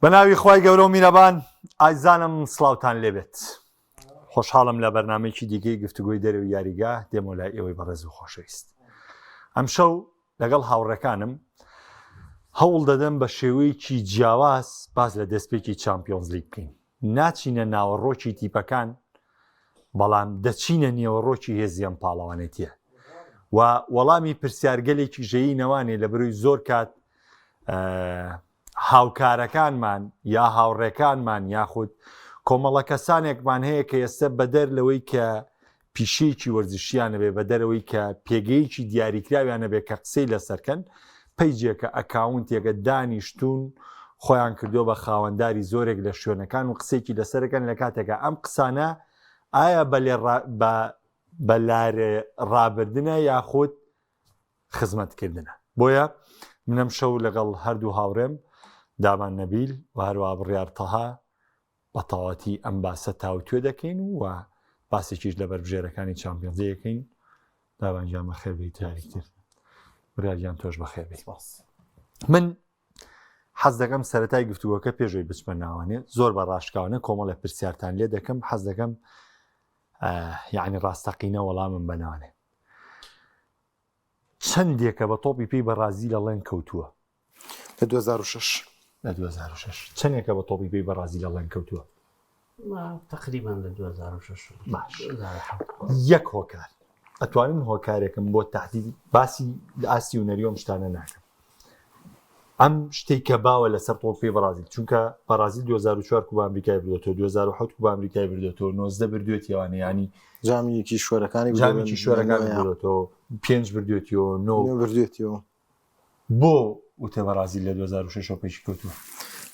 بەناوی خوای گەورە و میرەبان ئایزانم سڵاوتان لێبێت. خۆشحاڵم لە بەرنامەیەکی دیگەی گفتوگۆی دەرەوەی یاریگا دێمە لای ئێوەی بەڕێز و خۆشەویست. ئەم شەو لەگەڵ هاوڕێکانم هەوڵ دەدەم بە شێوەیەکی جیاواز باز لە دەستپێکی چامپیۆنز لیگ بکەین. ناچینە ناوەڕۆکی تیپەکان، بەڵام دەچینە نێوەڕۆکی هێزیان پاڵەوانێتیە و وەڵامی پرسیارگەلێکی ژەیی نەوانێ لە بروی زۆر کات هاوکارەکانمان یا هاوڕێکانمان یاخود کۆمەڵە کەسانێکمان هەیە کە ئێستا بەدەر لەوەی کە پیشەیەکی وەرزشیانە بێ بەدەرەوەی کە پێگەیەکی دیاریکراویانە بێ کە قسەی لەسەرکەن پەیجێکە ئەکاونتێکە دانیشتون خۆیان کردو بە خاوەنداری زۆرێک لە شوێنەکان و قسێکی لەسەرەکەن لە کاتێکە ئەم قسانە ئایا بە لارێ ڕابردنە یاخود خزمەتکردنە. بۆیە منەم شەو لەگەڵ هەردوو هاوڕێم دامان نەبیل و هەروە بڕیار تەها بە تەواتی ئەم باسە تاوتوێ دەکەین و باسێکیش لە بەربژێرەکانی چامپیۆنزەکەین. داوانجان بەخێربێی تاریکتر بڕیارگیان تۆش بەخێربێ. من حەز دەکەم سەرەتای گفتوگۆکە پێشەوەی بچمە ناوانێ زۆر بە ڕاشکاوانە کۆمەڵە پرسیارتان لێ دەکەم. حەز دەکەم یعنی ڕاستەقینە وەڵامم بەناوانێ. چەندێکە بە تۆپی پێی بەرازیل لەڵێن کەوتووە لە 2006 لە 2006 چەندێکە بە تۆپی پێی بەرازیل لەڵێن کەوتووە؟ تقریبا لە 2006 یەک هۆکار ئەتوانین هۆکارێکم بۆ تهدید باسی ئاسی و نەریۆم شتانە ناکەم. ئەم شتێک کە باوە لەسەر تۆپی بەرازیل، چونکە بەرازیل 2004 کوبا ئەمریکای بردوێتەوە، 2007 کوبا ئەمریکای بردوێتەوە، 19 بردوێتیوانە، ینی جامیەکی شوەرەکانی بردوێتەوە، 5 بردوێتیەوە، 9 بردوێتیەوە. بۆ وتە بەرازیل لە 2006 پێشی کەوتووە؟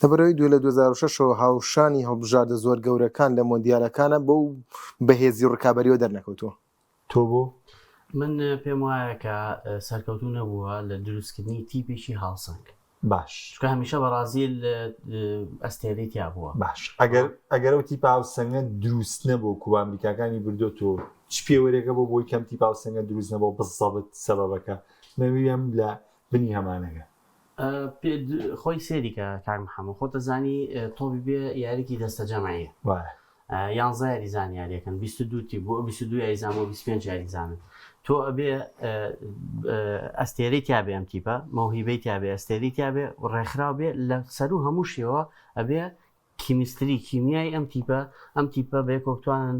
لەبەرەوەی دوێ لە 2006 هاوشانی هەڵبژاردە زۆر گەورەکان لە مۆندیالەکانە بۆ بەهێزی ڕکابەریەوە دەرنەکەوتووە. تۆ بۆ من پێم وایە کە سەرکەوتو نەبووە لە دروستکردنی تیپێکی هاڵسەنگ. باش، چکە هەمیشە بەرازیل ئەستێرێتیا بووە. باش، ئەگەر ئەو تیپ هاوسەنگە دروست نەبوو کوبا ئەمریکاکانی بردوێتەوە، چ پێوەرێکە بۆ بۆی کەم تیپ هاوسەنگە دروست نەبوو بزەبت سەبەبەکە نەویم لە بنی هەمانەکە خۆی سێریکە کاک محەممەد خۆ دەزانی تۆبی بێ یاریکی دەستە جەماعیە 11 یاریزان یاریەکەن 22 تی بۆ 22 یاریزان بۆ 25 یاریزانن. تۆ ئەبێ ئەستێرەی تیا بێ ئەم تیپە مەوهیبەی تیا بێ ئەستێری تیا بێ ڕێکخراو بێ لە سەر و هەموو شێوە ئەبێ کیمیستری کیمیای ئەم تیپە بێ کۆکتوانن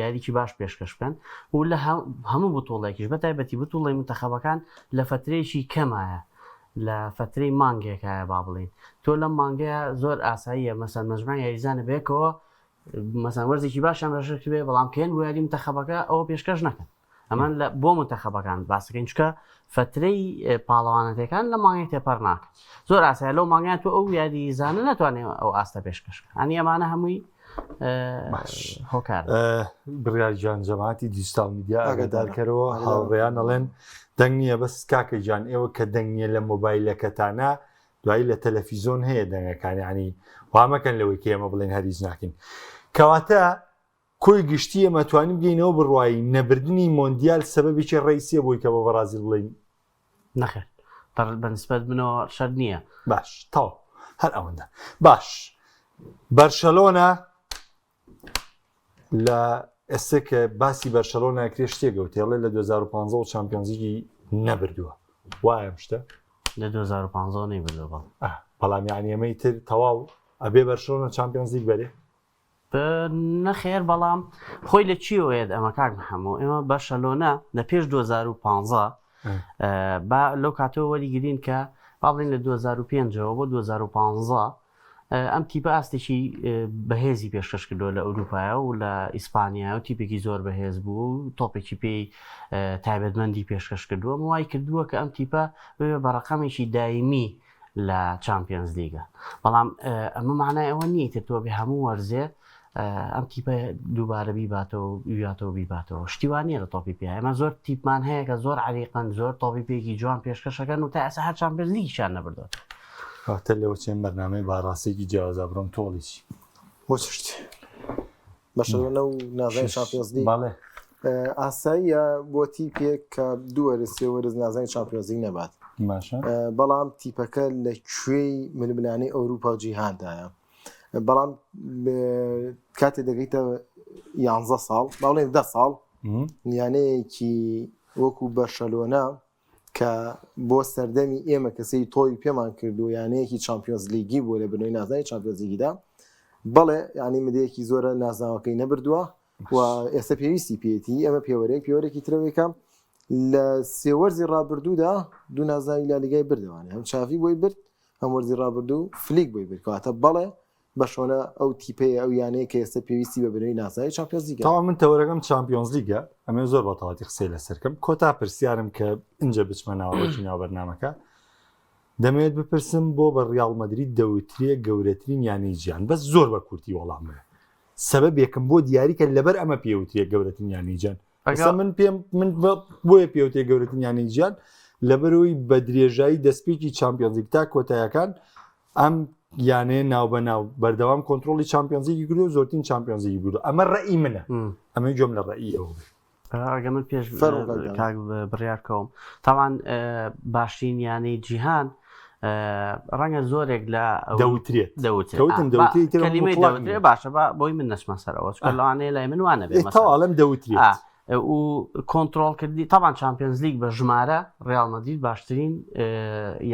یاریکی باش پێشکەش بکەن و لە هەموو بتوڵێکیش بە تایبەتی بتوڵی منتەخەبەکان لە فترەیەکی کەمایە، لە فترەی مانگێکایە با بڵین. تۆ لەم مانگەیە زۆر ئاساییە مەسەن مەجموعی یاریزانە بێکەوە مەسەن وەرزێکی باشیان بەشەکە بێ، بەڵام کێن بۆ یاری منتەخەبەکە ئەوە پێشکەش نەکەن. ئەمان بۆ منتەخەبەکان باسەکەین چکە فترەی پاڵەوانەتەکان لە مانگی تێپەر ناکەن. زۆر ئاسایە لەو مانگیان تۆ ئەو یاریزانە ناتوانێت ئەو ئاستە پێشکەشکە. ئەنی ئەمانە هەمووی هۆکار. بڕیارجان جەماعەتی دیجیتال میدیا ئاگادارکەرەوە هاوڕێیان ئەڵێن دەنگ نییە بەس کاکە گیان ئێوە کە دەنگ نییە لە مۆبایلەکەتانە دوایی لە تەلەڤیزۆن هەیە دەنگەکان، ینی وامەکەن لەوەی کە ئێمە بڵێن هەریز ناکەین. کەواتە کۆی گشتی ئێمە توانین بگەینەوە بڕوایی نەبردنی مۆندیال سەبەبێکی ڕئیسیە بۆی کە بۆ بەرازیل بڵین نەخێر بەنسبەت بنەوە شەر نییە. باش تاو هەر ئەوەندە باش. بەرشەلۆنە لە ئێستا کە باسی بەرشەلۆنە کرێ شتێکەوە تێڵێ لە 2015 و چامپیۆنزیی نەبردووە، وایە شتە لە 2015 نەیبردووە بەڵام یعنی ئەمەی تر تەواو ئەبێ بەرشەلۆنە چامپیۆنز لیگ بەرێ نەخێر. بەڵام خۆی لە چیەوەیە ئەمە کاک محەممەد ئێمە بەرشەلۆنە لە پێش 2015 لەو کاتەوە وەریگرین کە با بڵین لە 2005ەوە بۆ 2015 ئەم تیپە ئاستێکی بەهێزی پێشکەش کردووە لە ئەوروپایە و لە ئیسپانیا و تیپێکی زۆر بەهێز بوو و تۆپێکی پێی تایبەتمەندی پێشکەش کردووە. وای کردووە کە ئەم تیپە بێ بە ڕقەمێکی دایمی لە چامپیۆنز لیگە. بەڵام ئەمە معنای ئەوە نییە تر تۆ بێ هەموو وەرزێ ئەم تیپە دووبارە بیباتەوە ویاتەوە بیباتەوە. شتیوانیە لە تۆپی پێ ئەمە زۆر تیپمان هەیە کە زۆر عریقەن زۆر تۆپی پێکی جوان پێشکەشەکەن و تا ئێستا هەر چامپیۆنز لیگیشان نەبردووە. کاتە لەوە چێن بەرنامەی باڕاستێکی جیاوازە بڕۆم تۆڵیچی بۆ چشتی بەشەوە و نازای چامپیۆنز لیگ. بەڵێ ئاساییە بۆ تیپێک کە دووەرە سێوەرز نازانی چامپیۆنزی نەبات باشە بەڵام تیپەکە لە کوێی ململانەی ئەوروپا و جیهاندایە بەڵام کاتێ دەگەیتە 11 ساڵ باڵێن 10 ساڵ یانەیەکی وەکو بەرشەلۆنا کە بۆ سەردەمی ئێمە کەسەی تۆی پێمان کردو یانەیەکی چامپیۆنز لیگی بۆ لە بنەوەی نازانی چامپیۆنز لیگیدا بەڵێ ینی مدەیەکی زۆرە نازناوەکەی نەبردووە و ئێستا پێویستی پێێتی ئەمە پێوەرێکی ترەوەیکەم لە سێوەرزی ڕابردوودا دوو نازاوی لالیگای بردەوانێ هەم چاوی بۆی برد هەم وەرزی ڕابردوو فلیک بۆی بردکەواتە بەڵێ بە شۆنە ئەو تیپەیە ئەو یانەیە کە ئێستا پێویستی بە بنەوەی نازانی چامپیۆنز لیگە تاوا من تەوەرەکەم چامپیۆنز لیگە ئەمە زۆر بەتەواتی قسەی لەسەرکەم کۆتا پرسیارم کە اینجا بچمە ناوەڕۆکی ناو بەرنامەکە دەمەوێت بپرسم بۆ بە ڕیاڵ مەدرید دەوترێ گەورەترین یانەی گیان بەس زۆر بە کورتی وەڵام بێ سەبەب یەکەم بۆ دیاریکە لەبەر ئەمە پێوترێ گەورەترین یانەی گیان من بۆیە پێوتێ گەورەترین یانەی گیان لەبەرەوەی بە درێژایی دەستپێکی چامپیۆنز لیگ تا کۆتاییەکان ئەم یانەیە ناو بەناو بەردەوام کۆنتترۆلی چامپیۆنزیی گرو و زۆرترین چامپیۆنزی بوو ئەمە ڕێی منە ئەمەی جۆم لە ڕێی ئەوە ئەگە من پێش بڕیارکەوم تاوان باشترین یانەی جیهان ڕەنگە زۆرێک لە دەوترێت باشە بۆی من نەچمە سەرەوە لەوانەیە لای من وانە بێتەواڵم دەوترێت و کۆنتترۆل کردی تاوان چامپیۆنز لیگ بە ژمارە ڕیاڵ مەدرید باشترین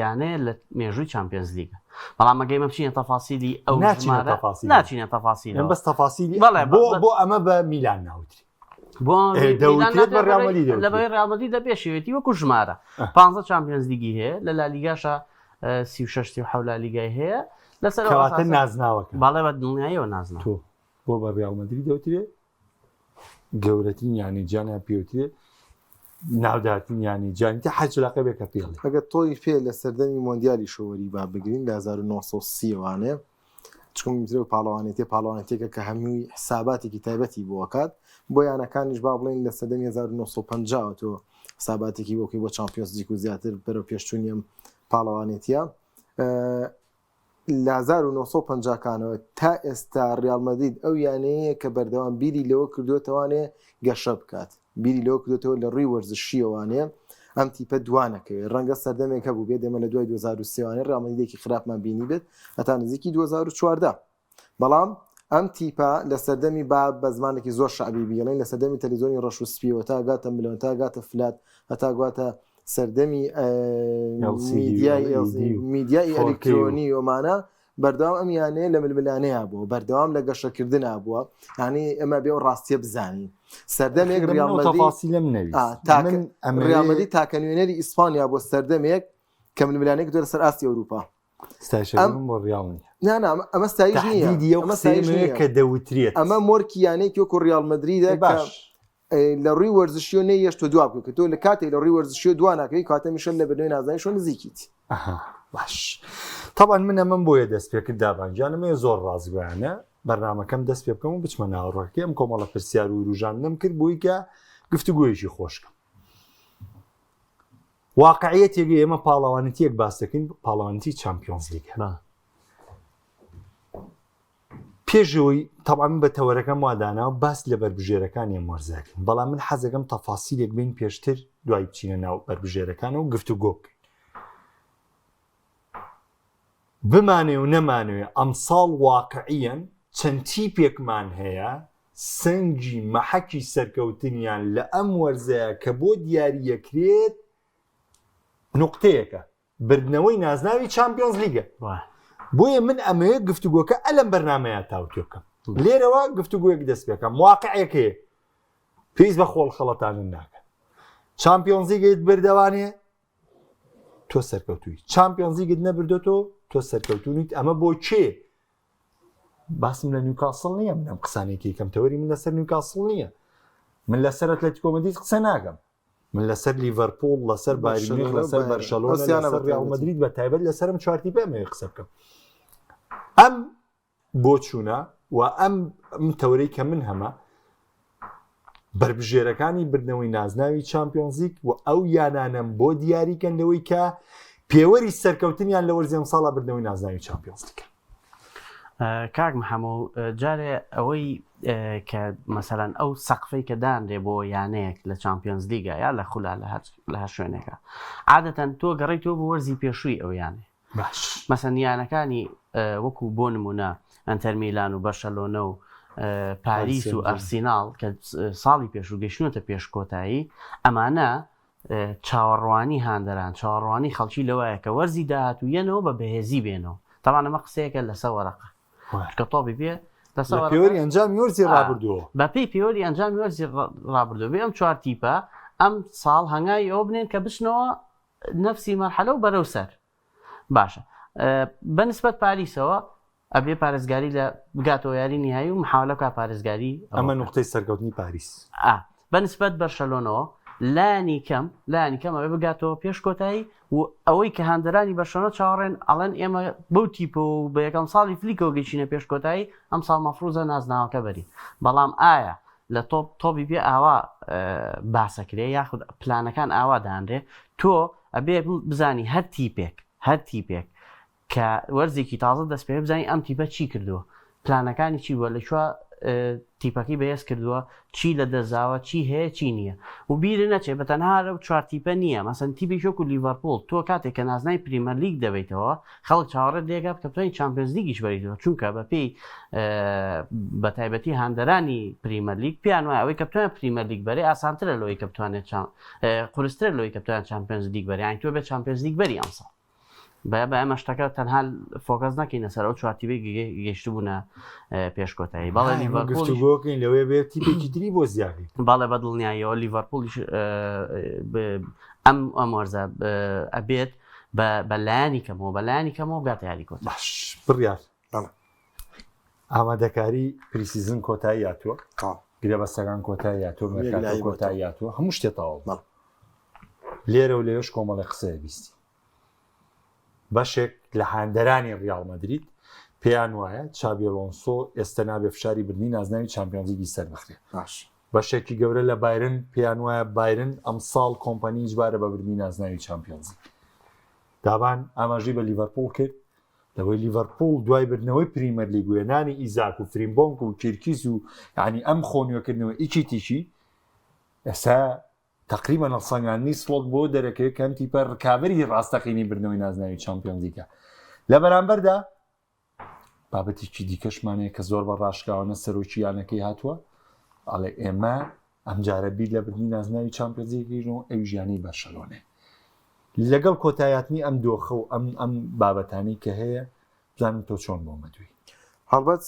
یانەیە لە مێژووی چامپیۆنز لیگە بەڵام مەگەی مە بچینە تەفاسیلی ئەو ناچینە تەفاسیل بەس تەفاسیلی بۆ ئەمە بە میلان ناوتری لەبەر ڕیاڵ مەدرید دەپێشێتی وەکو ژمارە 15 چامپیۆنز لیگی هەیە لە لالیگاشە 36 لالیگای هەیە لەسەر نازناوەکە باڵێ بە دڵنیاییەوە نازنا تۆ بۆ بە ڕیاڵ مەدرید دەوترێ گەورەترین یانی جیانیان پێوترێ ناودارترین یانی جیانی تا حەجلاقە بێکە پێڵێ ئەگە تۆی پێ لە سەردەمی مۆندیالی شۆوەری با بگرین لە 1930 وانێ چکم میترە پاڵەوانێتێکە کە هەمووی حساباتێکی تایبەتی بۆکات بۆ یانەکانیش با بڵێن لە سەردەمی 1950 تۆ حساباتێکی بۆکەی بۆ چامپیۆنز لیگ و زیاتر بەرەو پێشچوونیم پاڵەوانێتیە لە 1950کانەوە تا ئێستا ڕیاڵ مەدرید ئەو یانەیە کە بەردەوام بیری لەوە کردوێتەوانێ گەشە بکات بیری لەوە کردوێتەوە لە ڕووی وەرزشیەوانێ ئەم تیپە دوانەکەوێت ڕەنگە سەردەمێکە بوو بێت دێمە لە دوای 2023 ڕیاڵ مەدریدێکی خراپمان بینی بێت هەتا نزیکی 2014 بەڵام ئەم تیپە لە سەردەمی با بە زمانێکی زۆر شعبی بیڵێن لە سەردەمی تەلەڤیزۆنی ڕەش و سپیەوە تا گاتە ملیۆن تا گاتە فلات هەتا گواتە سەردەمی میدیای ئەلکترۆنی ئۆمانە بەردەوام ئەم یانەیە لە ململانەیە بووە بەردەوام لە گەشەکردنا بووە یعنی ئەمە بێ و ڕاستیە بزانین سەردەمێک ڕیاڵ مەدرید تاکە نوێنەری ئیسپانیا بۆ سەردەمێک کە ململانەیەک دۆ لەسەر ئاستی ئەوروپا ئەمە ستایش نییە کە دەوترێت ئەمە مۆرکی یانەیەکی وەکو ڕیاڵ مەدریدە باش لە ڕووی وەرزشیۆ نەیەش تۆ دواب بکە تۆ لە کاتێک لە ڕووی وەرزشیۆ دواناکەی کاتە میشل لە بنەوەی نازانی شۆ نزیکیت باش تاوان من بۆیە دەست پێ کرد دابانجانمێ زۆر ڕازگویانە بەرنامەکەم دەست پێ بکەم و بچمە ناوەڕۆکەکە ئەم کۆمەڵە پرسیار و ڕوژاندنم کرد بۆی کە گفتوگویەکی خۆشکەم واقعیەتێک ئێمە پاڵەوانێتیەک باس دەکەین پاڵەوانێتی چامپیۆنز لیگە پێشەوەی تەواو بە تەوەرەکەم واداناوە باس لە بەربژێرەکانی وەرزەکەین بەڵام من حەزەکەم تەفاسیلێک بین پێشتر دوای بچینە ناو بەربژێرەکانەوە و گفتوگۆ بکەین بمانێ و نەمانوێ ئەمساڵ واقعیەن چەند تیپێکمان هەیە سنگی مەحەکی سەرکەوتنیان لە ئەم وەرزەیە کە بۆ دیاریەکرێت نقطەیەکە بردنەوەی نازناوی چامپیۆنز لیگە بۆیە من ئەمەیە گفتوگۆکە ئەلەم بەرنامەیە تاوتۆکەم لێرەوە گفتوگویەک دەست پێکەم واقعەکەیە پێویست بە خۆڵ خەڵەتانن ناکەن چامپیۆنز لیگەیت بردەوانێ تۆ سەرکەوتووی چامپیۆنز لیگت نەبردۆتەوە تۆ سەرکەوتونیت ئەمە بۆ چێ باسم لە نیوکاسڵ نییە منم قسانێکی کەمتەوەری من لەسەر نیوکاسڵ نییە من لەسەر ئەتلێتیکۆ مەدرید قسە ناگەم من لەسەر لیڤەرپۆڵ لەسەر بایر مونیخ لەسەر بەرشەلۆنە لەسەر ڕیاڵ مەدرید بە تایبەت لەسەرم چوارتی پێمە قسە بکەم ئەم بۆ چوونە و ئەم تەورەی کە من هەمە بربژێرەکانی بردنەوەی نازناوی چامپیۆنز لیگ و ئەو یانانم بۆ دیاریکەندەوەی کە پێوەری سەرکەوتنیان لە وەرزی ئەم ساڵا بردنەوەی نازناوی چامپیۆنز لیگ کاک محەموو جارێ ئەوەی کە مەسەرەن ئەو سەقفەی کە دانرێ بۆ یانەیەک لە چامپیۆنز لیگە یا لە خولا لە هەر شوێنێکە عادەتەن تۆ گەڕیتەوە بۆ وەرزی پێشووی ئەو یانێ مەسەن یانەکانی وەکو بۆ نمونە ئەنتەر میلان و بەرشەلۆنە و پاریس و ئەرسیناڵ کە ساڵی پێشوو گەیشتونەتە پێش کۆتایی ئەمانە چاوەڕوانی هاندەران چاوەڕوانی خەڵکی لەوایە کە وەرزی داهاتوویەنەوە بە بەهێزی بێنەوە تەمان ئەمە قسەیەکە لەسەر وەرەقە کە تۆبی بێ پێوەری ئەنجام وەرزی ڕابردووە بە پێی پێوەری ئەنجامی وەرزی ڕابردووە بێ ئەم چوار تیپە ئەم ساڵ هەنگای ئەوە بنێن کە بچنەوە نەفسی مەرحەلە و بەرەو سەر باشە بەنسبەت پاریسەوە ئەبێ پارێزگاری لە بگاتەوە یاری نهایی و محاولەکە پارێزگاری ئەمە نقطەی سەرکەوتنی پاریس بەنسبەت بەرشەلۆنەوە لانی کەم ئەوێ بگاتەوە پێش کۆتایی و ئەوەی کە هاندەرانی بەرشەلۆنە چاوەڕێن ئەڵێن ئێمە بەو تیپە و بە یەکەم ساڵی فلیکەوە گەیشتینە پێش کۆتایی ئەم ساڵ مەفروزە نازناوەکە بەری بەڵام ئایا لە تۆپی بێ ئاوا باسەکرێ یاخود پلانەکان ئاوا دانرێ تۆ ئەبێ بزانی هەر تیپێک کە وەرزێکی تازە دەست پێ بزانانی ئەم تیپە چی کردووە پلانەکانی چی بووە لەکوێ تیپەکەی بەهێز کردووە چی لە دەزاوە چی هەیە چی نییە و بیرە نەچێت بە تەنها و چوار تیپە نییە مەسەن تیپی شۆک و لیڤەرپۆڵ تۆ کاتێک کە نازنای پریمەر لیگ دەبیتەوە خەڵک چاوەڕێت لێگا کە بتوانین چامپیۆنز لیگیش بەریتەوە چونکە بە پێی بە تایبەتی هاندەرانی پریمەر لیگ پیان وایە ئەوەی کە بتوانێت پریمەر لیگ بەرێ ئاسانترە لەوەی کە بتوانێت قورسترە لەوەی کە بتوانێت چامپیۆنز لیگ بەرێ یانی تۆ بێت چامپیۆنز لیگ بەری ئەم ساڵ بە ئەمە شتەکە تەنها فۆکەس ناکەینە سەر ئەو چوارتیبێک گەیشت بوونە پێش کۆتایی بەڵێ لیڤەرپۆڵ لەوێ بێت تیپێکی تری بۆ زیادی باڵێ بە دڵنیاییەوە لیڤەرپۆڵیش ئەم وەرزە ئەبێت بە لایانی کەمەوە بگاتە یاری کۆتا باش بڕیار ئامادەکاری پریسیزن کۆتایی هاتووە گرێ بەستەکان کۆتایی هاتووە مێرکاتۆ کۆتایی هاتووە هەموو شتێ تەواو لێرە و لێوەش کۆمەڵی قسەیە بیستی بەشێک لە هاندەرانی ڕیاڵ مەدرید پێیان وایە چابی ئەلۆنسۆ ئێستا نابێ فشاری بردنی نازناوی چامپیۆنز لیگی سەر بخرێت بەشێکی گەورە لە بایرن پێیان وایە بایرن ئەم ساڵ کۆمپانی ئیجبارە بە بردنی نازناوی چامپیۆنز لیگ دابان ئاماژەی بە لیڤەرپۆڵ کرد لەوەی لیڤەرپۆڵ دوای بردنەوەی پریمەر لیگ و هێنانی ئیزاک و فریمبۆنک و کیرکیز و یعنی ئەم خۆنیۆکردنەوە ئیچی تیشی ئێستا تقریبا نەسەنگانی سڵۆت بۆ دەرەکەوێت کەم تیپە ڕکابەری ڕاستەقینی بردنەوەی نازناوی چامپیۆنز لیگە لە بەرامبەردا بابەتێکی دیکەشمانەیە کە زۆر بە ڕاشکاوانە سەرۆکی یانەکەی هاتووە ئەڵێ ئێمە ئەم جارە بیر لە بردنی نازناوی چامپیۆنز لیگەکەینەوە ئەو ژیانی بەرشەلۆنێ لەگەڵ کۆتاییاتنی ئەم دۆخە و ئەم بابەتانی کە هەیە بزانم تۆ چۆن بۆ مەدوی هەڵبەت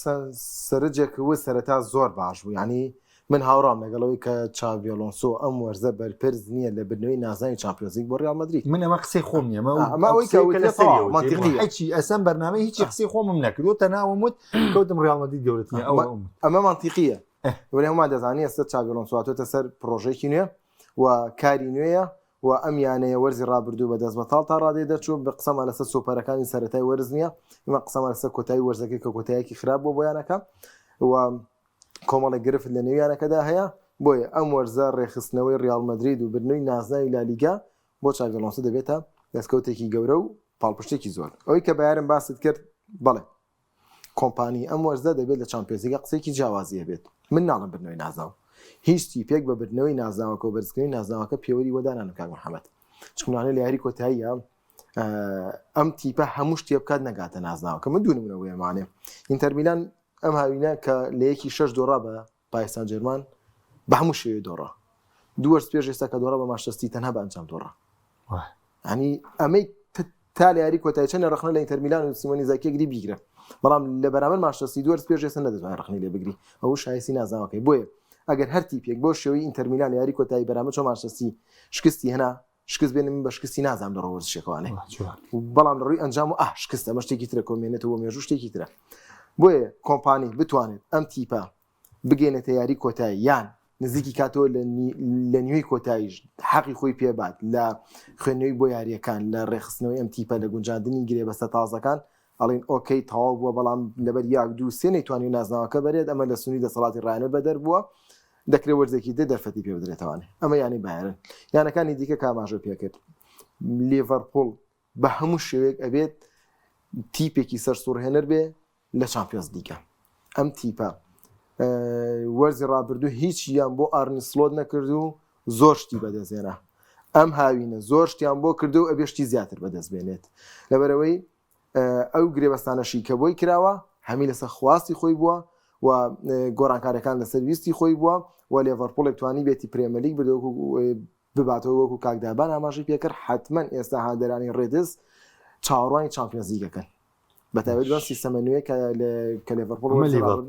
سەرجێکەوە سەرەتا زۆر باش بوو ینی من هاوڕام لەگەڵەوەی کە چابی ئەلۆنسۆ ئەم وەرزە بەرپرس نییە لە بردنەوەی نازناوی چامپیۆنز لیگ بۆ ڕیال مەدرید من ئەمە قسەی خۆم نیە ئەسەن بەرنامەی هیچی قسەی خۆمم نەکردو تەناومت کەوتم ڕیال مەدرید گەورەترینە ئەمە منتیقیە وەرە هەمان دەزانانی ئێستا چابی ئەلۆنسۆ هاتوۆتە سەر پرۆژێکی نوێ و کاری نوێیە و ئەم یانەیە وەرزی ڕابردوو بە دەست بەتاڵ تا ڕادێ دەرچوو بە قسەمان لەسەر سۆپەرەکانی سەرەتای وەرز نییە ئمە قسەمان لەسەر کۆتایی وەرزەکەی کە کۆتاییەکی خراپ بۆ بۆیانەکە و کۆمەڵی گرفت لە نێویانەکەدا هەیە بۆیە ئەم وەرزە ڕێخستنەوەی ڕیال مەدرید و بردنەوەی نازناوی لالیگا بۆ چابی ئەلۆنسۆ دەبێتە دەستکەوتێکی گەورە و پاڵپشتێکی زۆر ئەوەی کە بەیارم باست کرد بەڵێ کۆمپانی ئەم وەرزە دەبێت لە چامپیۆنز لیگە قسەیەکی جیاوازیە بێت من ناڵم بردنەوەی نازناو هیچ تیپێک بە بردنەوەی نازناوەکە و بەرزکردنی نازناوەکە پێوەری وەدانانم کاک محەممەد چونانە لە یاری کۆتاییە ئەم تیپە هەموو شتێ بکات نەگاتە نازناوەکە من دوو نمونەوەیەمانێ ئینتەر میلان ئەم هاوینە کە لە یەکی 6 دۆڕا بە پاریس سان ژێرمان بە هەموو شێوەیە دۆڕا دوو وەرز پێش ئێستا کە دۆڕا بە مانچستەر تەنها بە ئەنجام دۆڕا ینی ئەمەی تا لە یاری کۆتایی چەند ڕخنە لە ئینتەر میلان و سیمۆنی زاکێگری بیگرە بەڵام لە بەرامبەر مانچستەر دوو وەرز پێش ئێستا نەدەتوانێت ڕخنی لێ بگری ئەوە شایستی نازناوەکەی بۆیە ئەگەر هەر تیپێک بۆ شێوەی ئینتەر میلان یاری کۆتایی بەرامبەر چۆن مانچستەر شکستی هێنا شکست بێنم بە شکستی نازانم لە ڕۆوەرزشێکەوانێ بەڵام لە ڕووی ئەنجام و شکست ئەمە شتێکی ترە کۆمێنێتەوە مێژوو شتێکی ترە بۆیە کۆمپانی بتوانێت ئەم تیپە بگەێنێتە یاری کۆتایی یان نزیکی کاتەوە لە نیوەی کۆتاییش حەقی خۆی پێبات لە خوێندنەوەی بۆ یاریەکان لە ڕێخستنەوەی ئەم تیپە لە گونجاندنی گرێ بەستە تازەکان ئەڵین ئۆکەی تەواو بووە بەڵام لەبەر یاک دوو سێ نەیتوانی نازناوەکە بەرێت ئەمە لە سنووری دەسەڵاتی ڕایانە بەدەر بووە دەکرێت وەرزێکی دەرفەتی پێ بدرێتەوانێ ئەمە یانی بایرن یانەکانی دیکە کاماژە پێکرد لیڤەرپۆڵ بە هەموو شێوەیەک ئەبێت تیپێکی سەر سوڕهێنەر بێ لە چامپیۆنز لیگە ئەم تیپە وەرزی ڕابردوو هیچیان بۆ ئارنی سلۆت نەکرد و زۆر شتی بەدەستێنا ئەم هاوینە زۆر شتیان بۆ کردو و ئەبێشتی زیاتر بەدەست بێنێت لەبەرەوەی ئەو گرێبەستانەشی کە بۆی کراوە هەمی لەسەر خواستی خۆی بووە و گۆڕانکارەکان لەسەر ویستی خۆی بووە و لێڤەرپۆڵێک توانی بێتی پرێمەلیگ بباتەوە وەکو کاکدابان ئاماژەی پێکرد حتمما ئێستا هاندەرانی ڕێدز چاوەڕوانی چامپیۆنز لیگەکەن بەتایبەت بە سیستەمە نوێ کە لێڤەرپۆڵ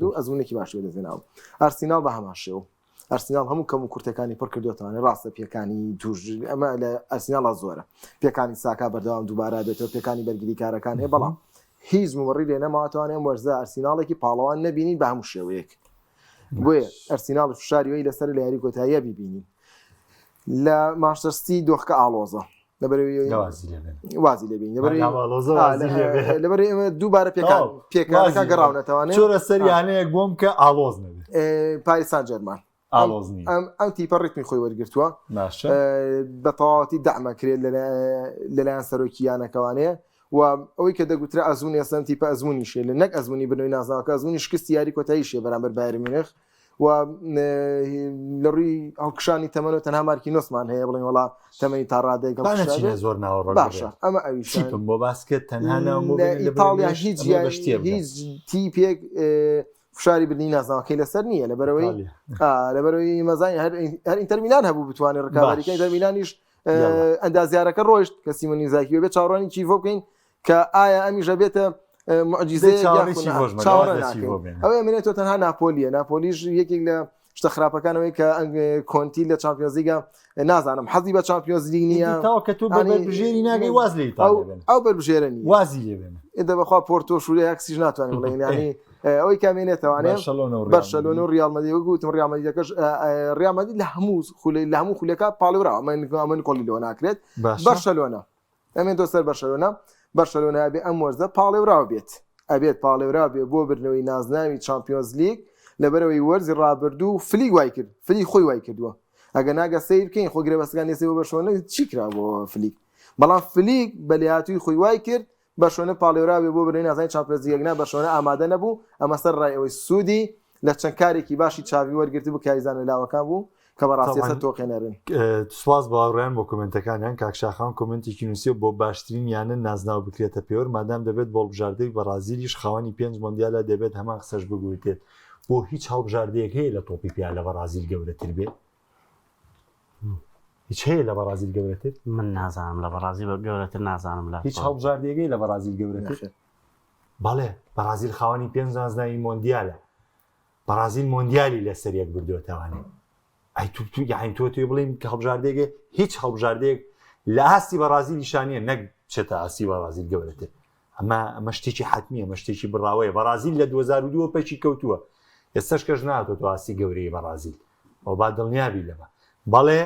و ئەزمونێکی باش بێدەزێناوە ئارسینال بە هەمان شێوە ئەرسینال هەموو کەم و کورتەکانی پڕ کردوێتەوە ڕاستە پێکانی توش ئەمە لە ئەرسیناڵ زۆرە پێکانی ساکا بەردەوام دووبارە دێتەوە پێکانی بەرگریکارەکان هەیە بەڵام هیچ ممەڕی لێ نەماواتوانێن وەرزە ئەرسیناڵێکی پاڵەوان نەبینین بە هەموو شێوەیەک بۆیە ئەرسیناڵ فشاریەوەی لەسەر لە یاری کۆتاییە بیبینین لە مانچستەر دۆخکە ئالۆزە وازی لێبین لەبەر ئێمە دووبارە پێکانەکە گەڕاونەتەوانێت چۆرە سەریانەیەک بۆم کە ئالۆز نەبێت پاریسان جەرمان ئالۆزنی ئەم تیپە ڕێتمی خۆی وەرگرتووە بە تەواوەتی دەعمەکرێت لەلایەن سەرۆکیانەکەوانەیە و ئەوەی کە دەگوترا ئەزمون ێسەم تیپە ئەزمونی شێ لە نەک ئەزمونی بنەوەی نازناوەکە ئەزمونی شکستی یاری کۆتایی شێ بەرامبەر بایر میونخ و لە ڕووی ئەڵکشانی تەمەن و تەنها مارکی نۆسمان هەیە بڵێن وڵا تەمەنی تا ڕادێک زۆر ناوەڕۆ باشە ئەمە ئەویشم بۆ باسکت تەنها لە ئیتاڵیا هیچ تیپێک فشاری بردنی نازناوەکەی لەسەر نییە لەبەرەوەی مەزانی هەر ئینتەرمیلان هەبوو بتوانێت ڕکابەریەکە ئینتەرمیلانیش ئەندازیارەکە ڕۆیشت کە سیمۆنی زاکی بێت چاوەڕوانی چیڤۆ بکەین کە ئایا ئەمیژە بێتە معجزەیە ئەوەیە منێتەوە تەنها ناپۆلیش یەکێک لە شتە خراپەکانەوەی کە کۆنتی لە چامپیۆنز لیگە نازانم حەزی بە چامپیۆنز لیگ نییە بژێری ناگەی واز لێ ئەو بەربژێرە نیە وازی لێبێنە ئێدە بەخوا پۆرتۆ شوورە یاکسیش ناتوانین بڵێن ینی ئەوەی کامێنێتەوانێت بەرشەلۆنە و ڕیال مەدرید وەگوتم ڕیال مەدریدەکەش ڕیال مەدرید لە هەموو خولەکە پاڵێورا ئەمە کۆڵی لەوە ناکرێت بەرشەلۆنە ئەمێن دۆ سەر بەرشەلۆنە ئەبێ ئەم وەرزە پاڵێوراوە بێت ئەبێت پاڵێورا بێ بۆ برنەوەی نازناوی چامپیۆنز لیگ لەبەرەوەی وەرزی ڕابردوو فلی وای کرد فلی خۆی وای کردووە ئەگە ناگە سیر بکەین خۆ گرێبەستەکان ێسێ بە بەرشەلۆنە چی کرا بۆ فلیک بەڵام فلیک بەلایەتووی خۆی وای کرد بەرشەلۆنە پاڵێورا بێ بۆ برنەوەی نازناوی چامپیۆنز لیگنا بەرشەلۆنە ئامادە نەبوو ئەمە سەر ڕای ئەوەی سوودی لە چەند کارێکی باشی چاوی وەرگرتی بوو کاریزانە لاوەکان بوو کە بەڕاستیەسە تۆقێنەرن سواز باوەڕیان بۆ کۆمنتەکانیان کاکشاخان کۆمنتێکی نووسیە بۆ باشترین یانە نازناو بکرێتە پێوەر مادام دەبێت بۆڵبژاردەی بەرازیلیش خاوەنی 5 مۆندیالە دەبێت هەمان قسەش بگویتێت بۆ هیچ هەڵبژاردەیەک هەیە لە تۆپی پیا لە بەرازیل گەورەتر بێت هیچ هەیە لە بەرازیل گەورەتر من نازانم لە بەرازیل گەورەتر نازانم لە هیچ هەڵبژاردەیەکەی لە بەرازیل گەورەتر بەڵێ بەرازیل خاوەنی 5 نازناوی مۆندیالە بەرازیل مۆندیالی لەسەر یەک بردوێتەوانێ ئەی تو یاین تۆ بڵین کە هەڵبژاردەیەک هیچ هەڵبژاردەیەک لە ئاستی بەرازیل نیشانیە نەک چێتە ئاسی بەرازیل گەورەتر ئەمە شتێکی حتمیە ئەمە شتێکی بڕاوەیە بەرازیل لە 2002 پێچی کەوتووە ئێستاش کەش ناتۆ تو ئاسی گەورەی بەرازیل ئەو با دڵنیابی لەمە بەڵێ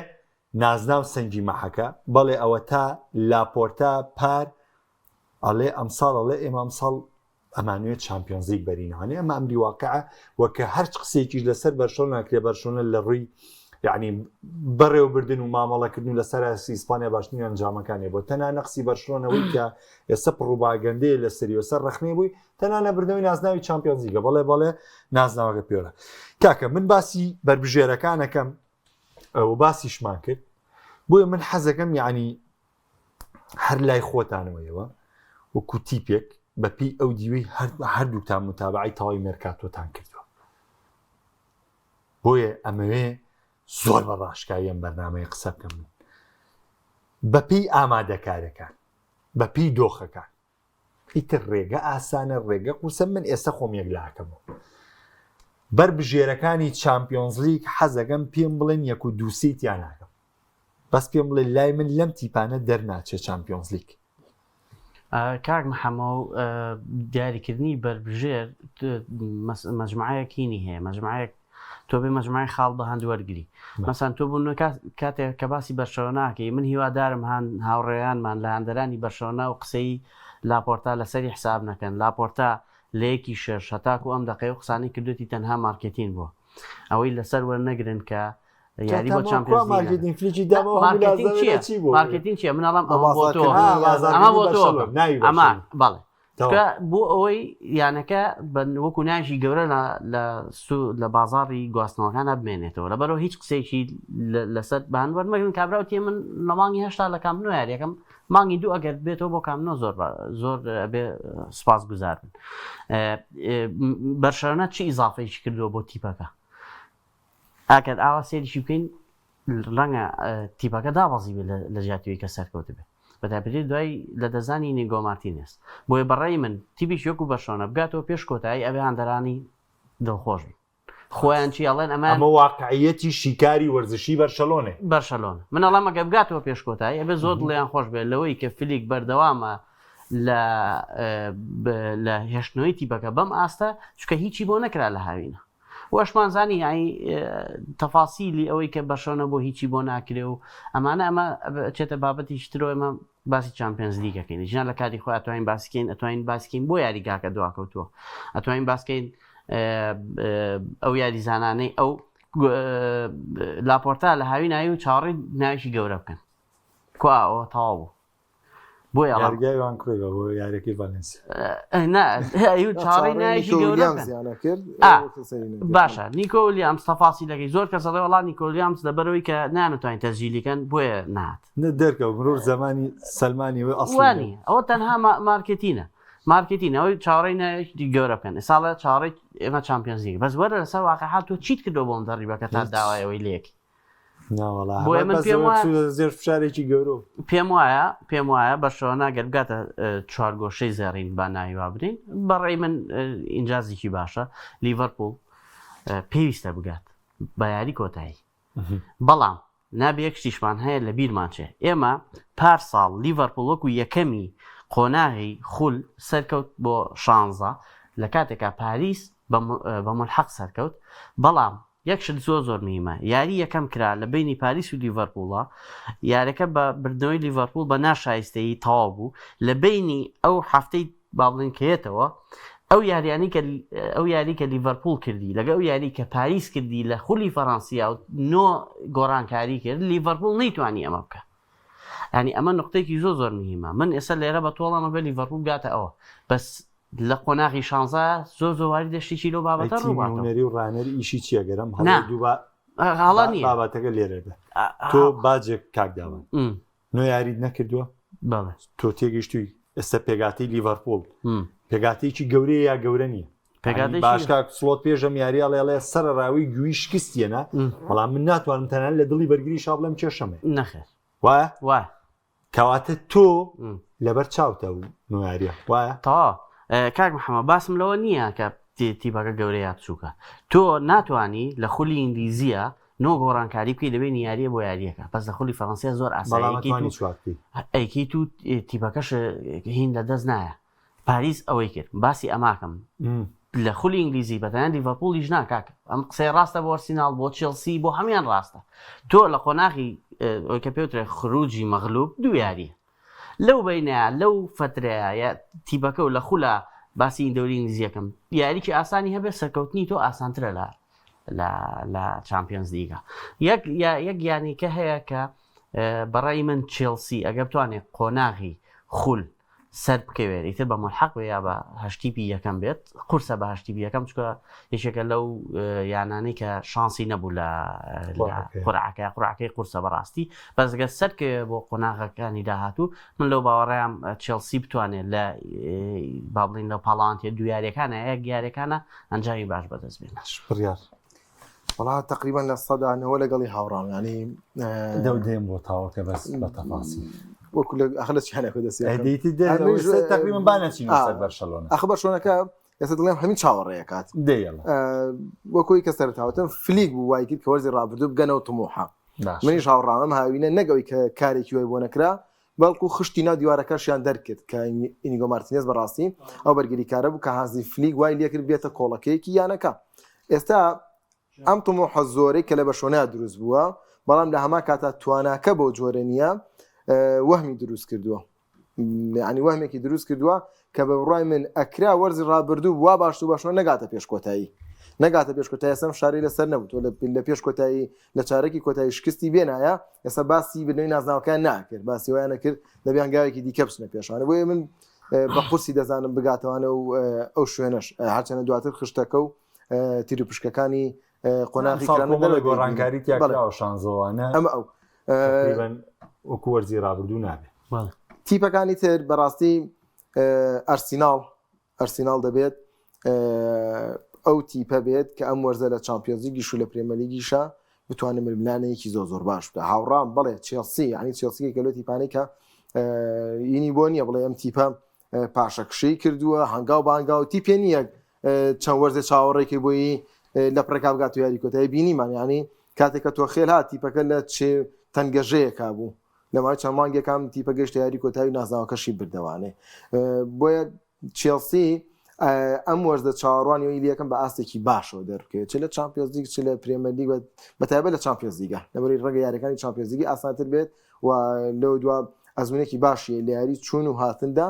نازناو سەنگی مەحەکە بەڵێ ئەوە تا لاپۆرتا پار ئەڵێ ئەمساڵ ئەڵێ ئێمە ئەمساڵ ئەمانوێت چامپیۆنز لیگ بەرینەوەنێ ئەمە ئەمری واقعە وەکە هەرچ قسێکیش لەسەر بەرشەلۆنە ناکرێ بەرشەلۆنە لە ڕووی یعنی بەڕێوەبردن و مامەڵەکردن لەسەر ئیسپانیا باشترین ئەنجامەکانێ بۆ تەنها نەقسی بەرشەلۆنەوەی کە ئێستا پڕووباگەندەیە لە سەریەوە سەر ڕەخنەی بووی تەنها بردنەوەی نازناوی چامپیۆنز لیگە بەڵێ نازناوەکە پێوەرە کاکە من باسی بربژێرەکانەکەم و باسیشمان کرد بۆیە من حەزەکەم یعنی هەر لای خۆتانەوەیەوە وەکو تیپێک بەپی ئەو دیوەی هەردووکتان متابعی تەواوی مێرکاتۆتان کردووە بۆیە ئەمەوێ زۆر بە ڕاشکاویان بەرنامەیە قسە بکەم بەپی ئامادەکارەکان بەپی دۆخەکان ئیتر ڕێگە ئاسانە ڕێگە قورسە من ئێستا خۆم یەک لاکەمەوە بربژێرەکانی چامپیۆنز لیگ حەزەکەم پێم بڵێن یەک و دووسیتیان ناکەم بەس پێم بڵێ لای من لەم تیپانە دەرناچێت چامپیۆنز لیگ کاک محەممە و دیاریکردنی بربژێر مەجموعەیەکینی هەیە مەجموعەیەک تۆ بێ مەجموعەی خاڵ بە هەند وەرگری مەسەن تۆ بوون کاتێک کە باسی بەرشەلۆناکەی من هیوادارم هاوڕێیانمان لە هەندەرانی بەرشەلۆنا و قسەی لاپۆرتا لەسەری حساب نەکەن لاپۆرتا لە یەکی شەش هەتاکو ئەم دەقەی و قسانی کردوێتی تەنها مارکتین بووە ئەوەی لەسەر وەرنەگرن کە یاری بۆ چامپیۆنز مارکتین چییە منەڵام ئەمە بۆ تۆ ئەمە بۆ تۆ ئەمە بەڵێ بۆ ئەوەی یانەکە وەکو ناژی گەورە لە بازاری گواستنەوەکانە بمێنێتەوە لە بەرەوە هیچ قسێکی لەسەر بان وەرمەگرن کابراوە تێ من لە مانگی هێشتا لە کامنۆ یاریەکەم مانگی دوو ئەگەر بێتەوە بۆ کامنۆ زۆر بێ سپاس گوزار بن. بەرشەرەنە چی ئیزافەیەکی کردووە بۆ تیپەکە ئاکات ئاوا سێریشی بکەین ڕەنگە تیپەکە دابەزی بێ لە ژاتیوی کە سەرکەوت بێ بەتابێت دوای لە دەزانی نیگۆ مارتینێز بۆیە بەڕێی من تیپیش وەکو بەشۆنە بگاتەوە پێش کۆتایی ئەبێ هەندەرانی دڵخۆش بن خۆیان چی ئەڵێن ئەمە واقعیەتی شیکاری وەرزشی بەرشەلۆنێ من ئەڵام ئەگە بگاتەوە پێش کۆتایی ئەبێ زۆر دڵیان خۆش بێت لەوەی کە فلیک بەردەوامە لە هێشتنەوەی تیپەکە بەم ئاستە چکە هیچی بۆ نەکرا لە هاوینە وەشمان زانی تەفاسیلی ئەوەی کە بەشۆنە بۆ هیچی بۆ ناکرێ و ئەمانە ئەمە چێتە بابەتی شترۆ ئەمە باسی چامپیۆنز لیگەکەین ژیان لە کاتی خۆی ئەتوانین باسکەین ئەتوانین باسکەین بۆ یاریگاکە دواکەوتووە ئەتوانین باسکەین ئەو یاریزانانەی ئەو لاپۆرتا لە هاوی ناوی و چاڕی ناویشی گەورە بکەن کو ئەوە تەواو بوو بۆ یاریگایوان کرێەوە بۆ یاریەکەی ڤالێنسیا چاڕی ناویشی گەورە باشە نیکۆ ویلیامز تەفاسیلەکەی زۆر کەس دەڵێ وەڵام نیکۆ ویلیامز لەبەرەوەی کە نانەتوانین تەسجیلیکەن بۆیە نهات دەرکەوت مرۆڤ زمانی سەلمانی ئەوانی ئەوە تەنها مارکتینە ئەوەی چاڕی ناویشی گەورە بکەن ئێساڵە چاڕی ئێمە چامپیۆنز لیگ بەس وەرە لەسەر واقعات تۆ چیت کردەوە بۆم دەڕیبەکە تا داوایەوەی لێکی زێر فشارێکی گەورە پێم وایە بەشەوە گەر بگاتە چوارگۆشەی زێڕین با ناویوا برین بەڕێی من ئینجازێکی باشە لیڤەرپوڵ پێویستە بگات بە یاری کۆتایی بەڵام نابێ شتیشمان هەیە لە بیرمانچێ ئێمە پارساڵ لیڤەرپوڵ وەکو یەکەمی قۆناغی خول سەرکەوت بۆ 16 لە کاتێکا پاریس بە ملحەق سەرکەوت بەڵام یەکشت زۆر مهمە یاری یەکەم کرا لە بینی پاریس و لیڤەرپوڵە یاریەکە بە بردنەوەی لیڤەرپوڵ بە ناشایستەیی تەواو بوو لە بینی ئەو هەفتەی باڵێنکەیەتەوە ئەو یاری کە لیڤەرپوڵ کردی لەگە ئەو یاری کە پاریس کردی لە خولی فەڕەنسیا و نۆ گۆڕانکاری کرد لیڤەرپوڵ نەیتوانی ئەمە بکە ینی ئەمە نقطەیەکی زۆر مهمە من ئێستا لێرە بە تۆڵەمە بە لیڤەرپوڵ گاتە ئەوە بەس لە قۆناغی شانزە زۆری دەشتێکی لۆ بابەتە ڕوونەری و ڕانەری ئیشی چیەگەرم هەڵا نیە بابەتەکە لێرە بە تۆ باجێک کاکداوان نۆ یاریت نەکردووە تۆ تێگەیشتووی ئێستا پێگاتی لیڤەرپوڵ پێگاتێکی گەورەیە یا گەورە نییە باشکا سڵۆت پێشەم یاریاڵێڵێ سەر ڕاوی گوێی شکستیەنە بەڵام من ناتوانم تەنان لە دڵی بەرگری شا بڵێم کێشەمێ نەخێر وایە کەواتە تۆ لەبەر چاوتە و نوواریە وایە تا کاک محەممەد باسم لەوە نییە کە تیپەکە گەورەیە بچووکە تۆ ناتوانانی لە خولی ئینگلیزیە نۆ گۆڕانکاری بکەی لەبێ یاریە بۆ یاریەکە بەس لە خولی فەڕەنسیا زۆر ئەیکی تو تیپەکەش هین لە دەست نایە پاریس ئەوەی کرد باسی ئەماکەم لە خولی ئینگلیزی بەتەنان لیڤەرپوڵیش ناکاک ئەم قسەی ڕاستە بۆ ئەرسینال بۆ چێلسی بۆ هەمیان ڕاستە تۆ لە قۆناغی ئەوەی کە پێوترێ خروجی مەغلوب دوو یاریە لەو بینە لەو فترەیە تیپەکە و لە خولا باسی ئیندەوری ئینگلیزیەکەم یاریکی ئاسانی هەبێت سەرکەوتنی تۆ ئاسانترە لە چامپیۆنز لیگە یەک یانیکە هەیە کە بەڕای من چێلسی ئەگە بتوانێت قۆناغی خول سەر بکەوێت ئیتر بە ملحەق یا بە هەشتیپی یەکەم بێت قورسە بە هەشتیپی یەکەم چکە یەکێکە لەو یانانەی کە شانسی نەبوو لە قوڕعەکەی قورسە بەڕاستی بەزگە سەرکەوێت بۆ قۆناغەکانی داهاتوو من لەو باوەڕەیان چێلسی بتوانێت لە با بڵین لە پاڵاوانتێ دویارەکانە یەک یاریەکانە ئەنجامی باش بەدەست بێن بڕیار وڵا تقریبا لە سەدانەوە لەگەڵی هاوڕام ینی دەودێم بۆ تاوەکە بەس بە تەفاسی وەکو ئەخلە چیانەکە تقریبا بانەچین سەر بەرشەلۆنە ئەخ بەرشۆنەکە ئێستا دڵێم هەمین چاوەڕێیە کات وەکوی کە سەرتاوتم فلیک بوو وای کرد کە وەرزی ڕابردوو بگەنەوە تموحە منیش هاوڕامم هاوینە نەگەوەی کە کارێکی وای بۆ نەکرا بەڵکو خشتی ناو دیوارەکەشیان دەرکرد کە ئینیگۆ مارتینێز بەڕاستی ئەو بەرگریکارە بوو کە حەزی فلیک وای لێکرد بێتە کۆڵەکەیەکی یانەکە ئێستا ئەم تموحە زۆرەی کە لە بەشۆنەیە دروست بووە بەڵام لە هەما کاتا تواناکە بۆ جۆرە نییە وەهمی دروست کردووە ینی وەهمێکی دروست کردووە کە بە بڕای من ئەکرا وەرزی ڕابردوو وا باش و باشەوە نەگاتە پێش کۆتایی نەگاتە پێش کۆتایی ئێستا شاری لەسەر نەبوو تۆ لە پێش کۆتایی لە چارەکی کۆتایی شکستی بێنایە ئێستا باسی بنەوەی نازناوەکان ناکرد باسی وایە نەکرد لە بیانگاوێکی دیکە بچنە پێشانە بۆیە من بە قورسی دەزانم بگاتەوانە و ئەو شوێنەش هەرچەنە دواتر خشتەکە و تیری پشکەکانی قۆناغی گۆڕانکاری تیاکراوە شانزەوانە ئەمە ئەو وەکو وەرزی ڕابردوو نابێت تیپەکانی تر بەڕاستی ئەرسینال دەبێت ئەو تیپە بێت کە ئەم وەرزە لە چامپیۆنزیگیش و لە پرێمەلیگیشە بتوانێت ململانەیەکی زۆر باش بکە هاوڕام بڵێ چێلسی ینی چێلسی کە لە تیپانەی کە یینی بۆ نییە بڵێ ئەم تیپە پاشەکشەی کردووە هەنگاو بانگا و تیپێ نییە چەند وەرزە چاوەڕێکی بۆی لە پرەکا بگات و یاری کۆتایی بینیمان ینی کاتێککە تۆ خێل هات تیپەکە لە چێ تەنگەژەیەکا بوو لەمای چەند مانگێکم تیپە گەشتە یاری کۆتایی نازناوەکەشی بردەوانێ بۆیە چێلسی ئەم وەرزە چاوەڕوانی لیەکەم بە ئاستێکی باشەوە دەرکێت چ لە چامپیۆنز لیگ چ لە پرێمەر لیگ بەتایبەت لە چامپیۆنز لیگە لەبەری ڕێگە یاریەکانی چامپیۆنز لیگی ئاسانتر بێت و لەو دوا ئەزمونێکی باشیە لە یاری چوون و هاتندا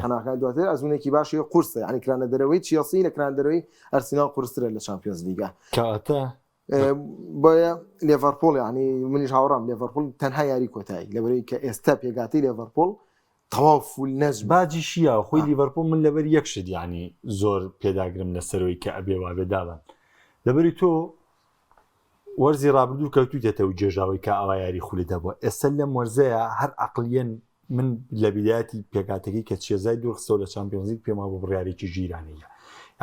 قەناکانی دواتر ئەزمونێکی باشی قورسە ینی کرانە دەرەوەی چێلسی لە کران دەرەوەی ئەرسینال قورسرە لە چامپیۆنز لیگە کاتە بۆیە لێڤەرپۆڵ ینی منیش هاوڕام لێڤەرپۆڵ تەنها یاری کۆتایی لەبەرەوەی کە ئێستا پێگاتی لێڤەرپۆڵ تەواو فول نەجم باجی شیە خۆی لیڤەرپۆڵ من لەبەر یەکشت ینی زۆر پێداگرم لەسەرەوەی کە ئەبێ وابێداڵن لەبەری تۆ وەرزی ڕابردوو کەوتوتێتە و جێژاوی کە ئاوا یاری خولیدا بووە ئێستا لەم وەرزەیە هەر عەقلیەن من لە بیدایەتی پێکاتەکەی کە چێزای دوورخستەوە لە چامپیۆنز لیگ پێما بۆ بڕیارێکی ژیرانەیە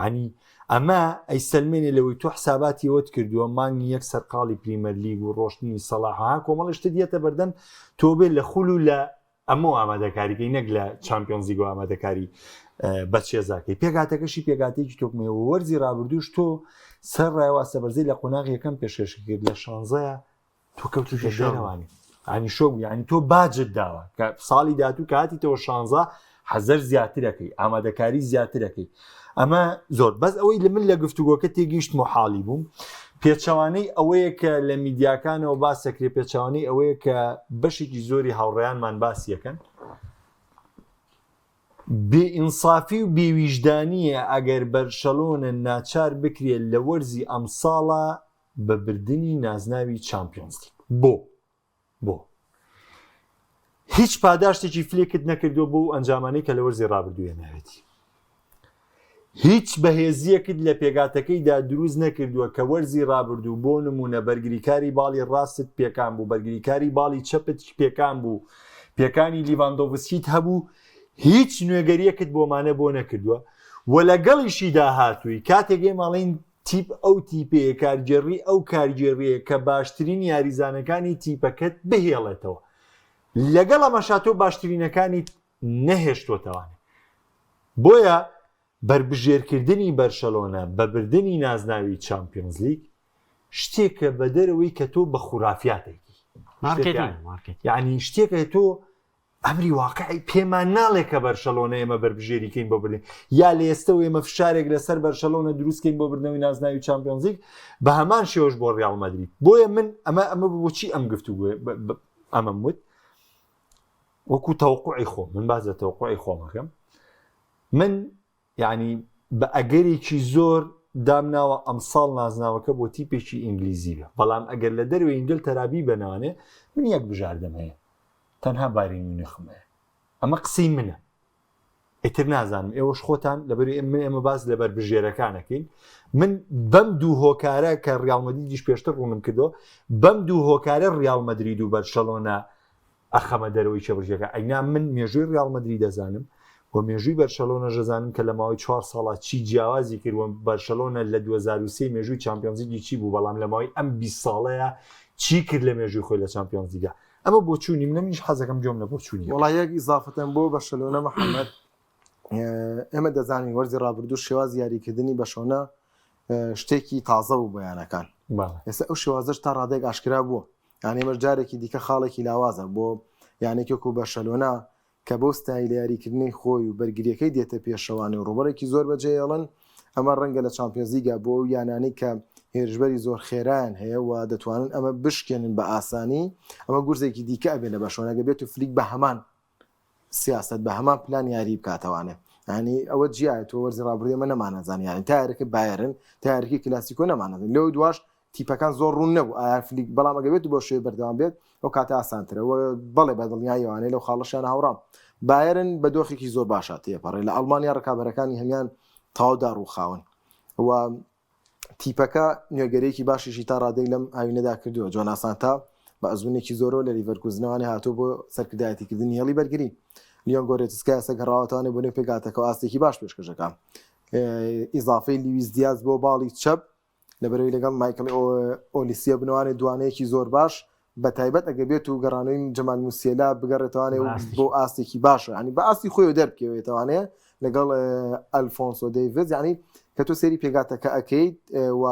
ینی ئەمە ئەی سلمێنێ لەوەی تۆ حساباتی ئەوت کردووە مانگی یەک سەرقاڵی پریمەر لیگ و ڕۆشتنی سەلاحا کۆمەڵشتە دیێتە بەردەم تۆ بێت لە خول و لە ئەمە ئامادەکاریکەی نەک لە چامپیۆنز لیگ و ئامادەکاری بەچێزاکەی پێگاتەکەشی پێگاتێکی تۆکمەوە وەرزی ڕابردووش تۆ سەر ڕایواسە بەرزەی لە قۆناغ یەکەم پێشێشی کرد لە شانزەیە تۆ کەوتی دەشێنەوانی ینی شۆ ینی تۆ باجت داوە کە ساڵی داهاتوو کاتیتەوە شانزە حەزەر زیاترەکەی ئامادەکاری زیاترەکەی ئەمە زۆر بەس ئەوەی لە من لە گفتوگۆکە تێگەیشت محاڵی بووم پێچەوانەی ئەوەیە کە لە میدیاکانەوە باسەکرێ پێچەوانەی ئەوەیە کە بەشێکی زۆری هاوڕێیانمان باسیەکەن بێئینسافی و بێویژدانیە ئەگەر بەرشەلۆنە ناچار بکرێت لە وەرزی ئەم ساڵە بە بردننی نازناوی چامپیۆنز لیگ بۆ هیچ پاداشتێکی فلێکت نەکردو بۆ ئەنجامانەی کە لە وەرزی ڕابردوویە ناوێتی هیچ بەهێزیەکت لە پێگاتەکەیدا دروست نەکردووە کە وەرزی ڕابردوو بۆ نمونە بەرگریکاری باڵی ڕاستت پێکان بوو بەرگریکاری باڵی چەپت پێکان بوو پێکانی لیڤاندۆڤسکیت هەبوو هیچ نوێگەریەکت بۆمانە بۆ نەکردووە و لەگەڵیشی داهاتووی کاتێکێ ماڵین تیپ ئەو تیپەیە کارگێڕی ئەو کارگێڕیە کە باشترین یاریزانەکانی تیپەکەت بهێڵێتەوە لەگەڵ ئەمەشا تۆ باشترینەکانی نەهێشتوتەوانێ بۆیە بربژێرکردنی بەرشەلۆنە بە بردننی نازناوی چامپیۆنز لیگ شتێکە بە دەرەوەی کە تۆ بە خوراافاتێکی یعنی شتێکە تۆ ئەمری واقعی پێمان ناڵێت کە بەرشەلۆنە ئێمە بربژێریکەین بۆ بردن یا لە ئێستا و ئێمە فشارێک لەسەر بەرشەلۆنە دروستکەین بۆ بردنەوەی نازناوی چامپیۆنز لیگ بە هەمان شێوەش بۆ ڕیال مەدرید بۆیە من ئەمە بۆچی ئەم گفتوگوێ ئەمەم وت وەکو تەوقعی خۆم من باز لە تەوقعی خۆمەکەم من یعنی بە ئەگەرێکی زۆر دامناوە ئەمساڵ نازناوەکە بۆ تیپێکی ئینگلیزی بە بەڵام ئەگەر لە دەروی ئینگل تەرابی بەناوانێ من یەک بژاردەم هەیە تەنها بارینی نخمەیە ئەمە قسەی منە ئیتر نازانم ئێوەش خۆتان لەبەر من ئێمە باز لەبەر بژێرەکانەکەین من بەم دوو هۆکارە کە ڕیال مەدریدیش پێشتر ڕوونم کردو بەم دوو هۆکارە ڕیال مەدرید و بەرشەلۆنە ئەخەمە دەرەوەی چێبژەکە ئەینا من مێژووی ڕیال مەدرید دەزانم و مێژووی بەرشەلۆنە ژەزانم کە لە ماوەی 4 ساڵات چی جیاوازی کردوە بەرشەلۆنە لە 2023 مێژووی چامپیۆنز لیگی چی بوو بەڵام لە ماوەی ئەم 20 ساڵەیە چی کرد لە مێژووی خۆی لە چامپیۆنز لیگە ئەمە بۆ چوونی منە منیش حەزەکەم جۆم لە بۆ چوونی وڵای یەک ئیزافەتەن بۆ بەرشەلۆنە محەممەد ئێمە دەزانین وەرزی ڕابردوو شێواز یاریکردنی بەشۆنە شتێکی تازە بوو بەیانەکان ئێستا ئەو شێوازش تا ڕادێک ئاشکرا بووە یعنی ئێمە جارێکی دیکە خاڵێکی لاوازە بۆ یانێکێک و بەرشەلۆنە کە بۆ ستایل یاریکردنی خۆی و بەرگریەکەی دێتە پێشەوانی و ڕوبەرێکی زۆر بەجێڵن ئەمە ڕەنگە لە چامپیۆنز لیگە بۆ یانانی کە هێرشبەری زۆر خێران هەیە و دەتوانن ئەمە بشکێنن بە ئاسانی ئەمە گورزێکی دیکە ئەبێ لە بەشۆنەگە بێت و فلیک بە هەمان سیاست بە هەمان پلان یاری بکاتەوانێ ینی ئەوە جیایەوە وەرزی ڕابردووی ئەمە نەمانەزان یانی تایارەکە بایرن تایارکی کلاسیکۆ نەمانەزان لەو دواش تیپەکان زۆر ڕوون نەبوو ئایا فلیک بەڵام ئەگە بێت بۆ شوێ بەردەوام بێت ئەو کاتە ئاسانترەوە بەڵێ بە دڵنیایەوانێ لەو خاڵەشیان هاوڕام بایرن بە دۆخێکی زۆر باشە تێپەڕێ لە ئەڵمانیا ڕکابەرەکانی هەمیان تاودا ڕووخاون و تیپەکە نوێگەرێکی باشیشی تا ڕادەی لەم ئاوینەدا کردووە جۆناسانتا بە ئەزمونێکی زۆرۆ لە لیڤەرکوزنەوەی هاتوو بۆ سەرکردایەتیکردنی هێڵی بەرگری لیۆن گۆرێتسکا ئێستا گەڕاوەتوانێت بۆ نوێ پێگاتەکە ئاستێکی باش پێشکەشەکە ئیزافەی لیویس دیاز بۆ باڵی چەپ لەبەرەوەی لەگەڵ مایکل ئۆلیسیە بنوانێت دوانەیەکی زۆر باش بە تایبەت ئەگە بێت و گەڕانەوەی جەمال موسیێلا بگەڕێتوانێت بۆ ئاستێکی باشە ینی بە ئاستی خۆی دەربکەوێتوانێ لەگەڵ ئەلفۆنسۆ دەیڤز ینی کە تۆ سێری پێگاتەکە ئەەکەیت و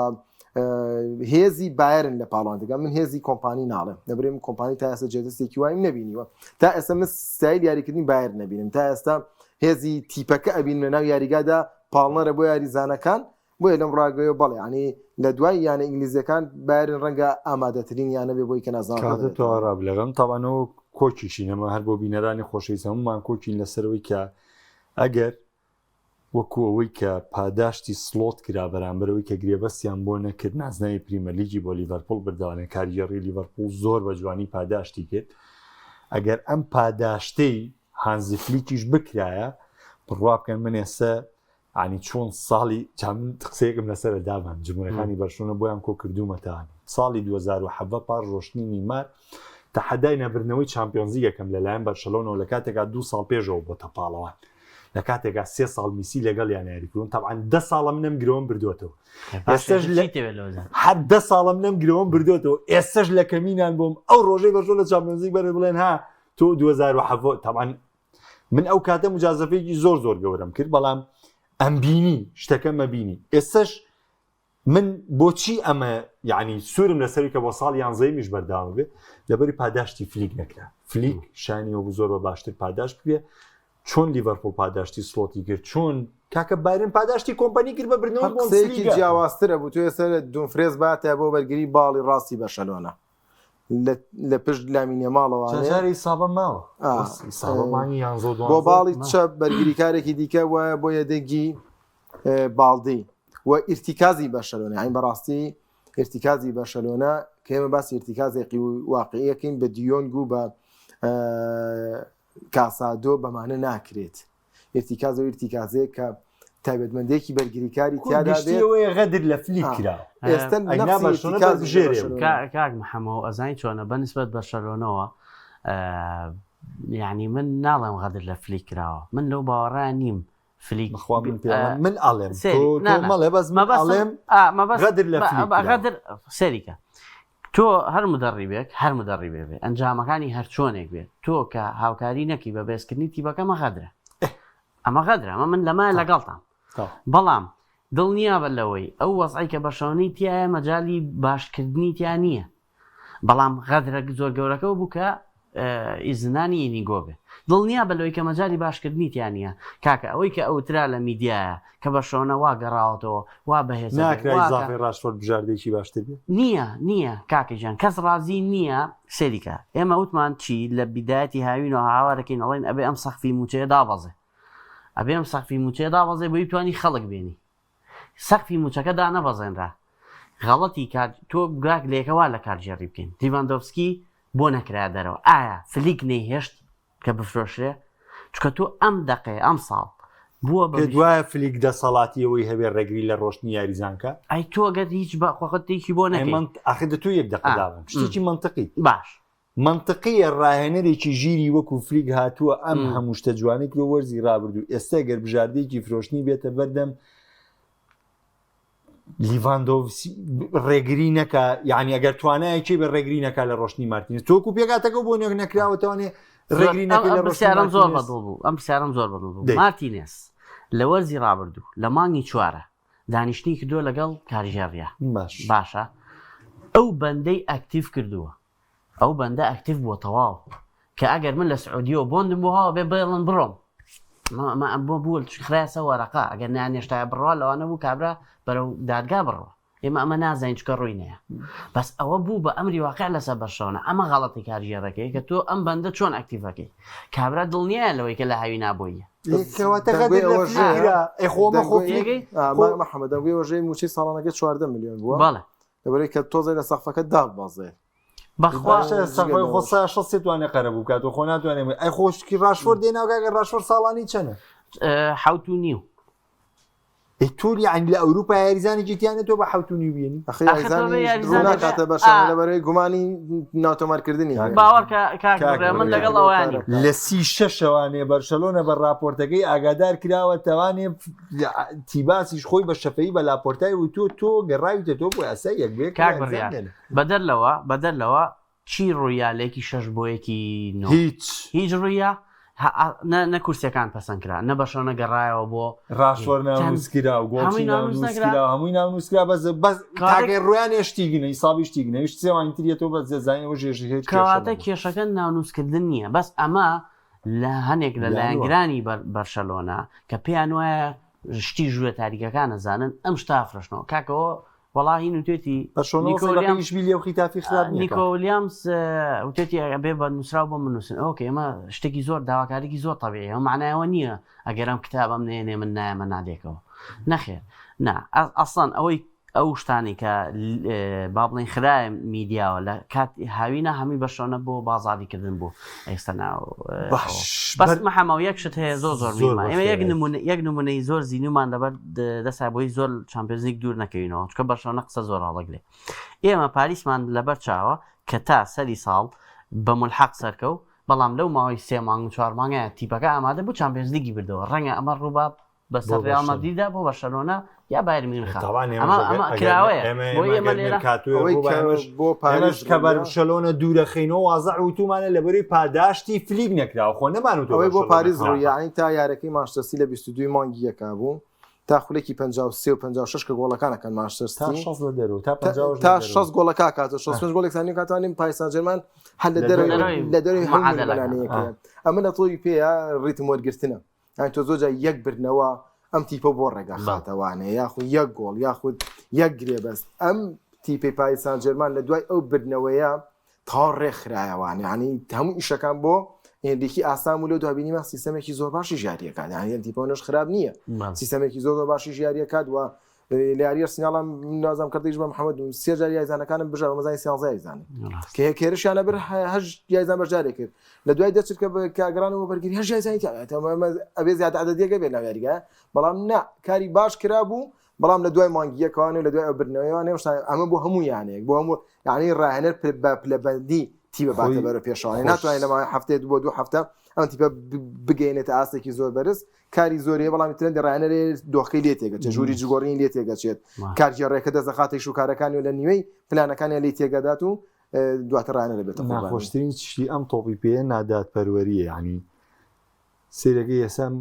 هێزی بایرن لە پاڵان دەگەم من هێزی کۆمپانی ناڵێم لەبرێم کۆمپانی تا ئێستا جێدەستێکی وایم نبینیوە تا ئێستا من ستایل یاریکردنی بایر نبینم تا ئێستا هێزی تیپەکە ئەبین لە ناو یاریگادا پاڵنەرە بۆ یاریزانەکان بۆیە لەم ڕاگەیە بەڵێ ینی لە دوای یانە ئینگلیزیەکان بایرن ڕەنگە ئامادەترین یانە بێ بۆی کە نازانڕاب لەگەم تاوانەوە کۆچیشی نەمە هەر بۆ بینەرانی خۆشەویست هەمومان کۆچین لەسەرەوەی کە ئەگەر وەکو ئەوەی کە پاداشتی سلۆت کرا بەرامبەرەوەی کە گرێبەستیان بۆ نەکرد نازناوی پریمەرلیگی بۆ لیڤەرپۆڵ بردەوانێت کاریگەڕی لیڤەرپۆڵ زۆر بە جوانی پاداشتی کرد ئەگەر ئەم پاداشتەی هانزی فلیکیش بکرایە بڕوا بکەن من ئێستا عنی چۆن ساڵی قسەیەکم لەسەر دابان جمهورەکانی بەرشلۆنە بۆیان کۆ کردومەتان ساڵی 2007 پاش ڕۆشتنی نیمار تەحەدای نەبردنەوەی چامپیۆنز لیگەکەم لەلایەن بەرشلۆنەوە لە کاتێکا 2 ساڵ پێشەوە بۆتە پاڵەوان لە کاتێکا 3 ساڵ میسی لەگەڵ یان یاریکردون تەبعاً 10 ساڵە منم گرەوەم بردوێتەوە هەر 10 ساڵە منم گرەوەم بردوێتەوە ئێستش لە کەمینان بۆم ئەو ڕۆژەی بەرشلۆنە لە چامپیۆنز لیگ بەرە بڵێن ها تۆ 2007 تەبعاً من ئەو کاتە مجازەفەیەکی زۆر گەورەم کرد بەڵام ئەم بینی شتەکە مەبینی ئێستش من بۆچی ئەمە یعنی سوورم لەسەری کە بۆ ساڵ یانزەی میش بەرداوە بێ لەبەری پاداشتی فلیک نەکرا فلیک شانیەوە زۆر بە باشتر پاداش بێ چۆن لیڤەرپۆڵ پاداشتی سلۆتی کرد چۆن کاکە بایرن پاداشتی کۆمپانی کرد بە بردنەوە قسەیەکی جیاوازترە بوو تۆ ئێستا دومفرێز باتە بۆ بەرگری باڵی ڕاستی بەرشەلۆنە لە پشت لامینە ماڵەوە سابە ماوە بۆ باڵی چەپ بەرگریکارێکی دیکە وایە بۆ یەدەگی باڵدی و ئیرتیکازی بەرشەلۆنە ئەین بەڕاستی ئیرتیکازی بەرشەلۆنە کە ئێمە باسی ئیرتیکازێکی واقعیەکەین بە دیۆنگ و بە کاسادۆ بەمانە ناکرێت ئیرتیکاز و ئیرتیکازەیە کە تایبەتمەندێکی بەرگریکاری تیادا بێت غەدر لە فلیک کرا ئێستا کاک محەمەوە ئەزانی چۆنە بەنسبەت بەرشەلۆنەوە یعنی من ناڵێم غەدر لە فلیک کراوە من لەو باوەڕیان نیم فلیک من ئاڵێم غەدر لە غەدر سەریکە تۆ هەر مدەڕیبێک هەر مدەڕیبێ بێ ئەنجامەکانی هەر چۆنێک بێت تۆ کە هاوکاری نەکی بە بێزکردنی تیبەکەمە غەدرە ئەمە غەدرە ئەمە من لەمە لەگەڵتان بەڵام دڵنیا بە لەوەی ئەو وەزعی کە بەشەوەی تایە مەجای باشکردنی تیان نییە بەڵام غەدرە زۆر گەورەکەەوە بوو کە ئیزنانی ئینیگۆ بێ دڵنیا بە لەوەی کە مەجای باشکردنی تیان نیە کاکە ئەوەی کە ئەوترا لە میدیایە کە بەشەوەە وا گەڕاوەتەوە وا بەهێز ڕاشفۆرد بژاردێکی باشتر بێ نییە کاکەجان کەس ڕازی نییە سەریکە ئێمە وتمان چی لە بیدایەتی هاوینەوە هاوارەکەین ئەڵێن ئەبێ ئەم سەخفی موچەیە دابەزێ ئەبێ ئەم سەخفی موچەیە دابەزێ بۆی توانی خەڵک بێنی سەخفی موچەکەدا نەبەزێنرا غەڵەتی تۆ گراک لێکەوا لە کارژێڕی بکەین لیڤاندۆڤسکی بۆ نەکرا دەرەوە ئایا فلیک نەیهێشت کە بفرۆشرێ چکە تۆ ئەم دقێ ئەم ساڵ بووە دوایە فلیک دەسەڵاتیەوەی هەبێ ڕێگری لە ڕۆشتنی یاریزانکە ئەی تۆ گەت هیچ بەخۆخەتێکی بۆ نەکەی ئاخدە تۆ یەک دەقەداوم شتێکی منطقی باش منطقیە ڕاهێنەرێکی ژیری وەکو فلیک هاتووە ئەم هەموو شتە جوانێک لە وەرزی ڕابردوو ئێستا گەر بژاردەیەکی فرۆشتنی بێتە بەردەم لیڤاندۆڤسی ڕێگری نەکە یعنی ئەگەر توانایەکی بە ڕێگری نەکە لە ڕۆشتنی مارتینز تۆکو پێگاتەکە بۆ نێک نەکراوەتەوانێ ڕێگری نەکە لە ڕۆشتیارم زۆر بەدڵ بوو ئەم پرسیارم زۆر بەدڵ بوو مارتینێز لە وەرزی ڕابردوو لە مانگی چوارە دانیشتنی کردووە لەگەڵ کارژێڕیە باشە ئەو بەندەی ئەکتیف کردووە ئەو بەندە ئەکتیف بووە تەواو کە ئەگەر من لە سعودیەوە بۆندم بۆ هاوە بێ بڵن بڕۆم بۆ بوو خراسە وەرەقا ئەگەر نانێشتای بڕوا لەوانە بوو کابرا بەرەو دادگا بڕەوە ئێمە ئەمە نازانین چکە ڕووی نەیە بەس ئەوە بوو بە ئەمری واقع لەسەر بەرشەوەنە ئەمە غەڵەتی کارژێڕەکەی کە تۆ ئەم بەندە چۆن ئەکتیڤەکەی کابرا دڵنیایە لەوەی کە لە هاوی نابۆیە محەممەدەوەژەی موچی ساڵانەکە 14 میلیۆن بووە بەڵێ لەبەرەوەی کە تۆزای لە سەقفەکە دابازێ بەخوا سەفای خۆسا 6 توانێت قەرەبوو کات و خۆ ناتوانێت ئەی خۆشکی ڕاشفۆر دێناوگەگە ڕاشفۆر ساڵانی چەنە 7.5 تووری ئەنگ لە ئەوروپا یاریزانی جیتیانە تۆ بە 7.5 بینی ڕووناکاتە بەشانە لەبەرەوەی گومانی ناوتۆمارکردنی باوەڕ کاکڕێ من لەگەڵ ئەوانی لە 36 شەوانێ بەرشەلۆنە بە راپۆرتەکەی ئاگادار کراوە تەوانێ تیباسیش خۆی بە شەفەی بە لاپۆرتای و تۆ گەڕاویتە تۆ بۆ ئەسە یەکبێک کاک بڕیار بەدەرلەوە چی ڕوویالێکی 6 بۆ 1 هیچ ڕوویە نە کورسەکان پەسەندکرا نە بەشەوە گەڕایەوە بۆ ڕاشوەر ناونووسکرا و گۆڵی ناونووسکرا هەمووی ناونووسکرا بەس تاگەی ڕویان هێشتیگنە ئیسابی شتیگنە هیچ سێوانتریێتەوە بە زەزانەوە ژێژی هێچ کەواتە کێشەکە ناونووسکردن نییە بەس ئەمە لە هەنێک لە لایەنگرانی بەرشەلۆنا کە پێیان وایە شتی ژوورە تاریکەکان نەزانن ئەم شتا فرشنەوە کاکەوە وەڵاهی نوتێتی نیکۆ ویلیامز وتێتی بێ بە نووسراو بۆ منووسن ئۆکێ ئەمە شتێکی زۆر داواکارێکی زۆر تەبیعی ئەمە معنایەوە نییە ئەگەر ئەم کتابم نێنێ من نایەمە نادێکەوە نەخێر ئەسڵان ئەوەی ئەو شتانی کە با بڵێن خراە میدیاوە لە کات هاوینە هەمی بەشۆنە بۆ بازاریکردن بۆ ئێستا ناو بەس مەحەمەوە یەک شت هەیە زۆر میمە ئێمە یەک نمونەی زۆر زیینومان لەبەر دەسا بۆی زۆر چامپیۆنز لیگ دوور نەکەوینەوە چکە بەشۆنە قسە زۆر هەڵەگرێ ئێمە پاریسمان لەبەر چاوە کە تا سەری ساڵ بە ملحەق سەرکەوت بەڵام لەو ماوەی 3 مانگ 4 مانگە تیپەکە ئامادە بۆ چامپیۆنز لیگی بردەوە ڕەنگە ئەمە ڕووبا بەسەر ڕیال مەدریددا بۆ بەرشەلۆنا یا بایر میونخ ئەمە کراوەیە بۆ ئێمە لێرە بۆ پاریس کە بەرشەلۆنە دوورەخینەوە وازە وتومانە لەبەری پاداشتی فلیگ نەکراوە خۆ نەمانوتەوە بۆ پاریس ڕوویانی تا یارەکەی مانچستەر لە 22 مانگی یەکا بوو تا خولێکی 53 و 56 کە گۆڵەکانەکەن مانچستەر تا 6 گۆڵەکە کاتە 6 گۆڵێکسانی کاتوانین پاریس سان ژێرمان هەل لە دەروی هەموو ئەمە لە تۆی پێە ڕیتم وەرگرتنە تۆ زۆر یەک برنەوە ئەم تیپە بۆ ڕێگا خاتەوانێ یاخود یەک گۆڵ یاخود یەک گرێ بەست ئەم تیپی پاریس سان ژێرمان لە دوای ئەو برنەوەیە تا ڕێکخرایەوانێ ینی هەموو ئیشەکان بۆ هێندێکی ئاسام و لە دوابینیمە سیستەمێکی زۆر باشی ژاریەکات یان تیپۆنش خراپ نییە سیستەمێکی زۆر باشی ژاریەکات وە لە یاریە سیناڵم نازام کردیش بە محەممەد و 3 جار یایزانەکانم بژار مەزای 13 یایزانێ کە کێرشیانە بر هەژ یایزان بەشدارێ کرد لە دوای دەچێت کە کاگرانەوە بەرگری هەژ یایزانی ئەبێ زیاد عەدەدیەکە بێت لەو یاریگە بەڵام نا کاری باش کرابوو بەڵام لە دوای مانگیەکەوانێ لە دوای برنەوەیانێ ئەمە بۆ هەموو یانێک بۆ هەموو یعنی ڕاهێنەر بە پلەبەندی تیبە باتە بەرە پێشەوەی ناتوانین لەمە هەفتەیە بۆ 2 هەفتە ئەم تیپە بگەینێتە ئاستێکی زۆر بەرز کاری زۆریە بەڵامی ترند ڕاهێنەرێ دۆخەی لێ تێگەچێت ژووری جگۆڕین لێ تێگەچێت کارگێڕێکە دەزەخاتێک شوکارەکانی و لە نیوەی پلانەکانی لێ تێگەدات و دواتر ڕاهێنەرە بێتە خۆشترین شتی ئەم تۆپی پێ ناداتپەروەریە ینی سێرەکەی ئێسام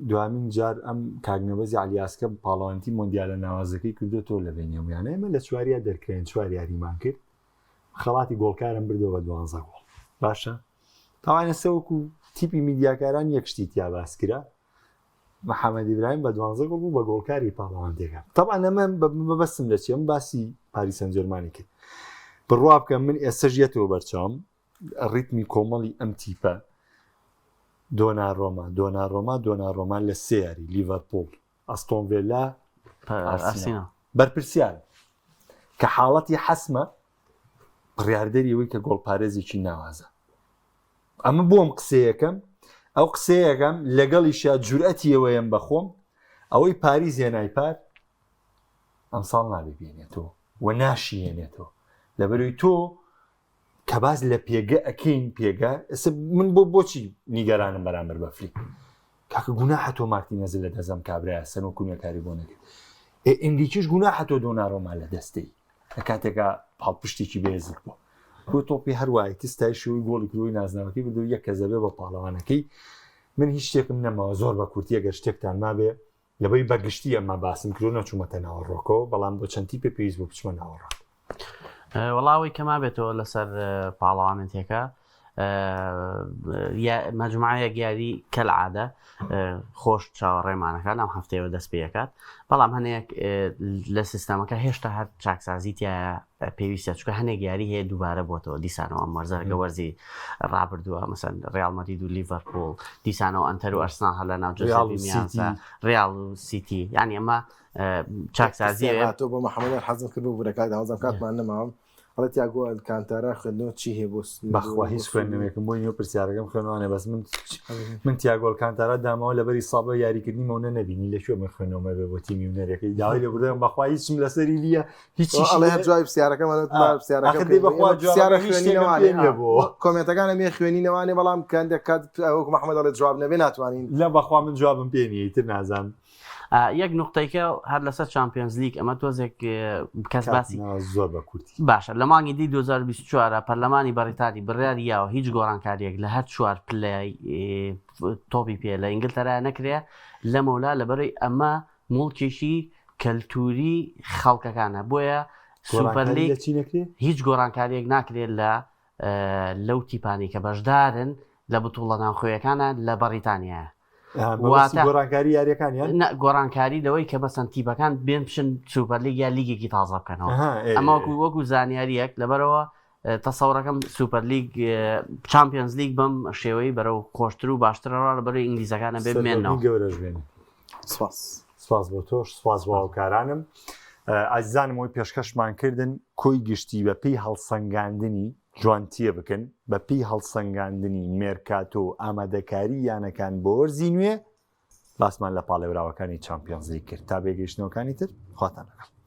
دوامین جار ئەم کاگنەبەزی علیاسکە پاڵەوانتی مۆندیالە ناوازەکەی کردوێتەوە لە بینەوەیانە ئێمە لە چواریا دەرکرێن چوار یاریمان کرد خەڵاتی گۆڵکارم بردەوە بە 12 گۆڵ باشە تاوانە سەوەکو تیپی میدیاکاران یەکشتی تیا باس کرا محەممەد ئیبراهیم بە 12 گۆڵ بوو بە گۆڵکاری پاڵەوانتێکە تەبان ئەمە بەبەستم دەچێت ئەم باسی پاریس سەن ژێرمانی کرد بڕوا بکەم من ئێستەش یەتەوە بەرچاوم ڕیتمی کۆمەڵی ئەم تیپە دۆناڕۆما لە سێیاری لیڤەرپۆڵ ئەستۆن ڤیلا بەرپرسیار کە حاڵەتی حەسمە بڕیاردەری ئەوەی کە گۆڵپارێزێکی ناوازە ئەمە بۆم قسەیەکەم ئەو قسەیەکەم لەگەڵیشە جورئەتی ئەوەیەم بەخۆم ئەوەی پاریس هێنای پار ئەمساڵ نابێ بێنێتەوە و ناشیێنێتەوە لەبەروی تۆ کە باز لە پێگە ئەکەین پێگە من بۆچی نیگەرانم بەرامبەر بەفری کاکە گوناحە تۆ مارتینەز لە دەزەم کابرایە سەرۆ کوونیەکاری بۆ نەکرد ئەنگلیکیش گوناحە تۆ دۆناڕۆما لە دەستەی لە کاتێکە پاڵپشتێکی بێزت بوو بۆ تۆپی هەروای تستای شوی گۆڵی کروی نازناوەکەی بردو یەک کەزەبێ بە پاڵەوانەکەی من هیچ شتێکم نەماوە زۆر بە کورتیە گەر شتێکتان مابێ لەبەی بەگشتی ئەمە باسم کرۆ نەچوومەتە ناوەڕۆکەوە بەڵام بۆ چەندی پێ پێویست بۆ بچمە ناوەڕۆک وەڵاوی کەما بێتەوە لەسەر پاڵەوانێتێکە مەجموعەیە گیاری کەلعادە خۆش چاوەڕێمانەکە لەم هەفتەیەوە دەست پێکات بەڵام هەنێک لە سیستەمەکە هێشتا هەر چاکسازیتە پێویستە چکە هەنێک یاری هەیە دووبارە بۆتەوە دیسانەوە مەرزەرگە وەرزی ڕابردووە مەسەن ڕیال مەدرید و لیڤەرپۆڵ دیسانەوە ئەنتەر و ئەرسنال هەر لە ناو جەزیرەی ڕیال و سیتی یعنی ئەمە چاکسازی تۆ بۆ محەممەد حەزم کرد و بورەکە داوازم کاتمان نەماوە بەڵێت یاگۆ کانتارا خوێندنەوە چی هەیە بۆ بەخوا هیچ خوێندنەوەیەکم بۆی نوێ پرسیارەکەم خوێنوانێ بەس من تیاگۆل کانتارا داماوە لەبەری ساڵە یاریکردنی مەونە نەبینی لەکوێ من خوێنەوەمە بێ بۆ تیمی ونەرەکەی داوای لە بردەم بەخوا هیچم لەسەری نیە هیچی جوای پرسیارەکەم بۆ کۆمنتەکانە مێ خوێنینەوانێ بەڵام کەندێک کات ئەوکو محەممەد دەڵێت جواب نەبێ ناتوانین لە بەخوا من جوابم پێنیە تر نازان یەک نقطەیکە هەر لەسەر چمپیۆنز لیگ ئەمە تۆزێک کەس باسی زۆر بە کورتی باشە لە مانگی دی 2024 پەرلەمانی بەریتانی بڕیاری یاوە هیچ گۆڕانکاریەک لە هەر چوار پلای تۆپی پێ لە ئینگلتەرا نەکرێ لەمەولا لەبەرەوەی ئەمە موڵکێکی کەلتوری خەڵکەکانە بۆیە سوپەرلیگ هیچ گۆڕانکاریەک ناکرێت لەو تیپانی کە بەشدارن لە بتوڵە ناوخۆیەکانە لە بەریتانیا گۆڕانکاری یاریەکانیان گۆڕانکاری لەوەی کە بەسەن تیپەکان بێن پشن سوپەرلیگ یا لیگێکی تازە بکەنەوە ئەمە وەکو زانیاریەک لەبەرەوە تەسەوڕەکەم سوپەرلیگ چمپیۆنز لیگ بەم شێوەی بەرەو خۆشتر و باشترەوە لەبەرەوەی ئینگلیزەکانە بێنەوە گەورەش بێنێ سپاس بۆ تۆش سپاس بۆ هاوکارانم ئازیزانمەوەی پێشکەشمان کردن کۆی گشتی بە پێی هەڵسەنگاندنی جوانتیە بکەن بە پێی هەڵسەنگاندنی مێرکاتۆ ئامادەکاری یانەکان بۆ وەرزی نوێ باسمان لە پاڵێوراوەکانی چمپیۆنز لیگ کرد تا بێگەیشتنەوەکانی تر خواتان لەگەڵ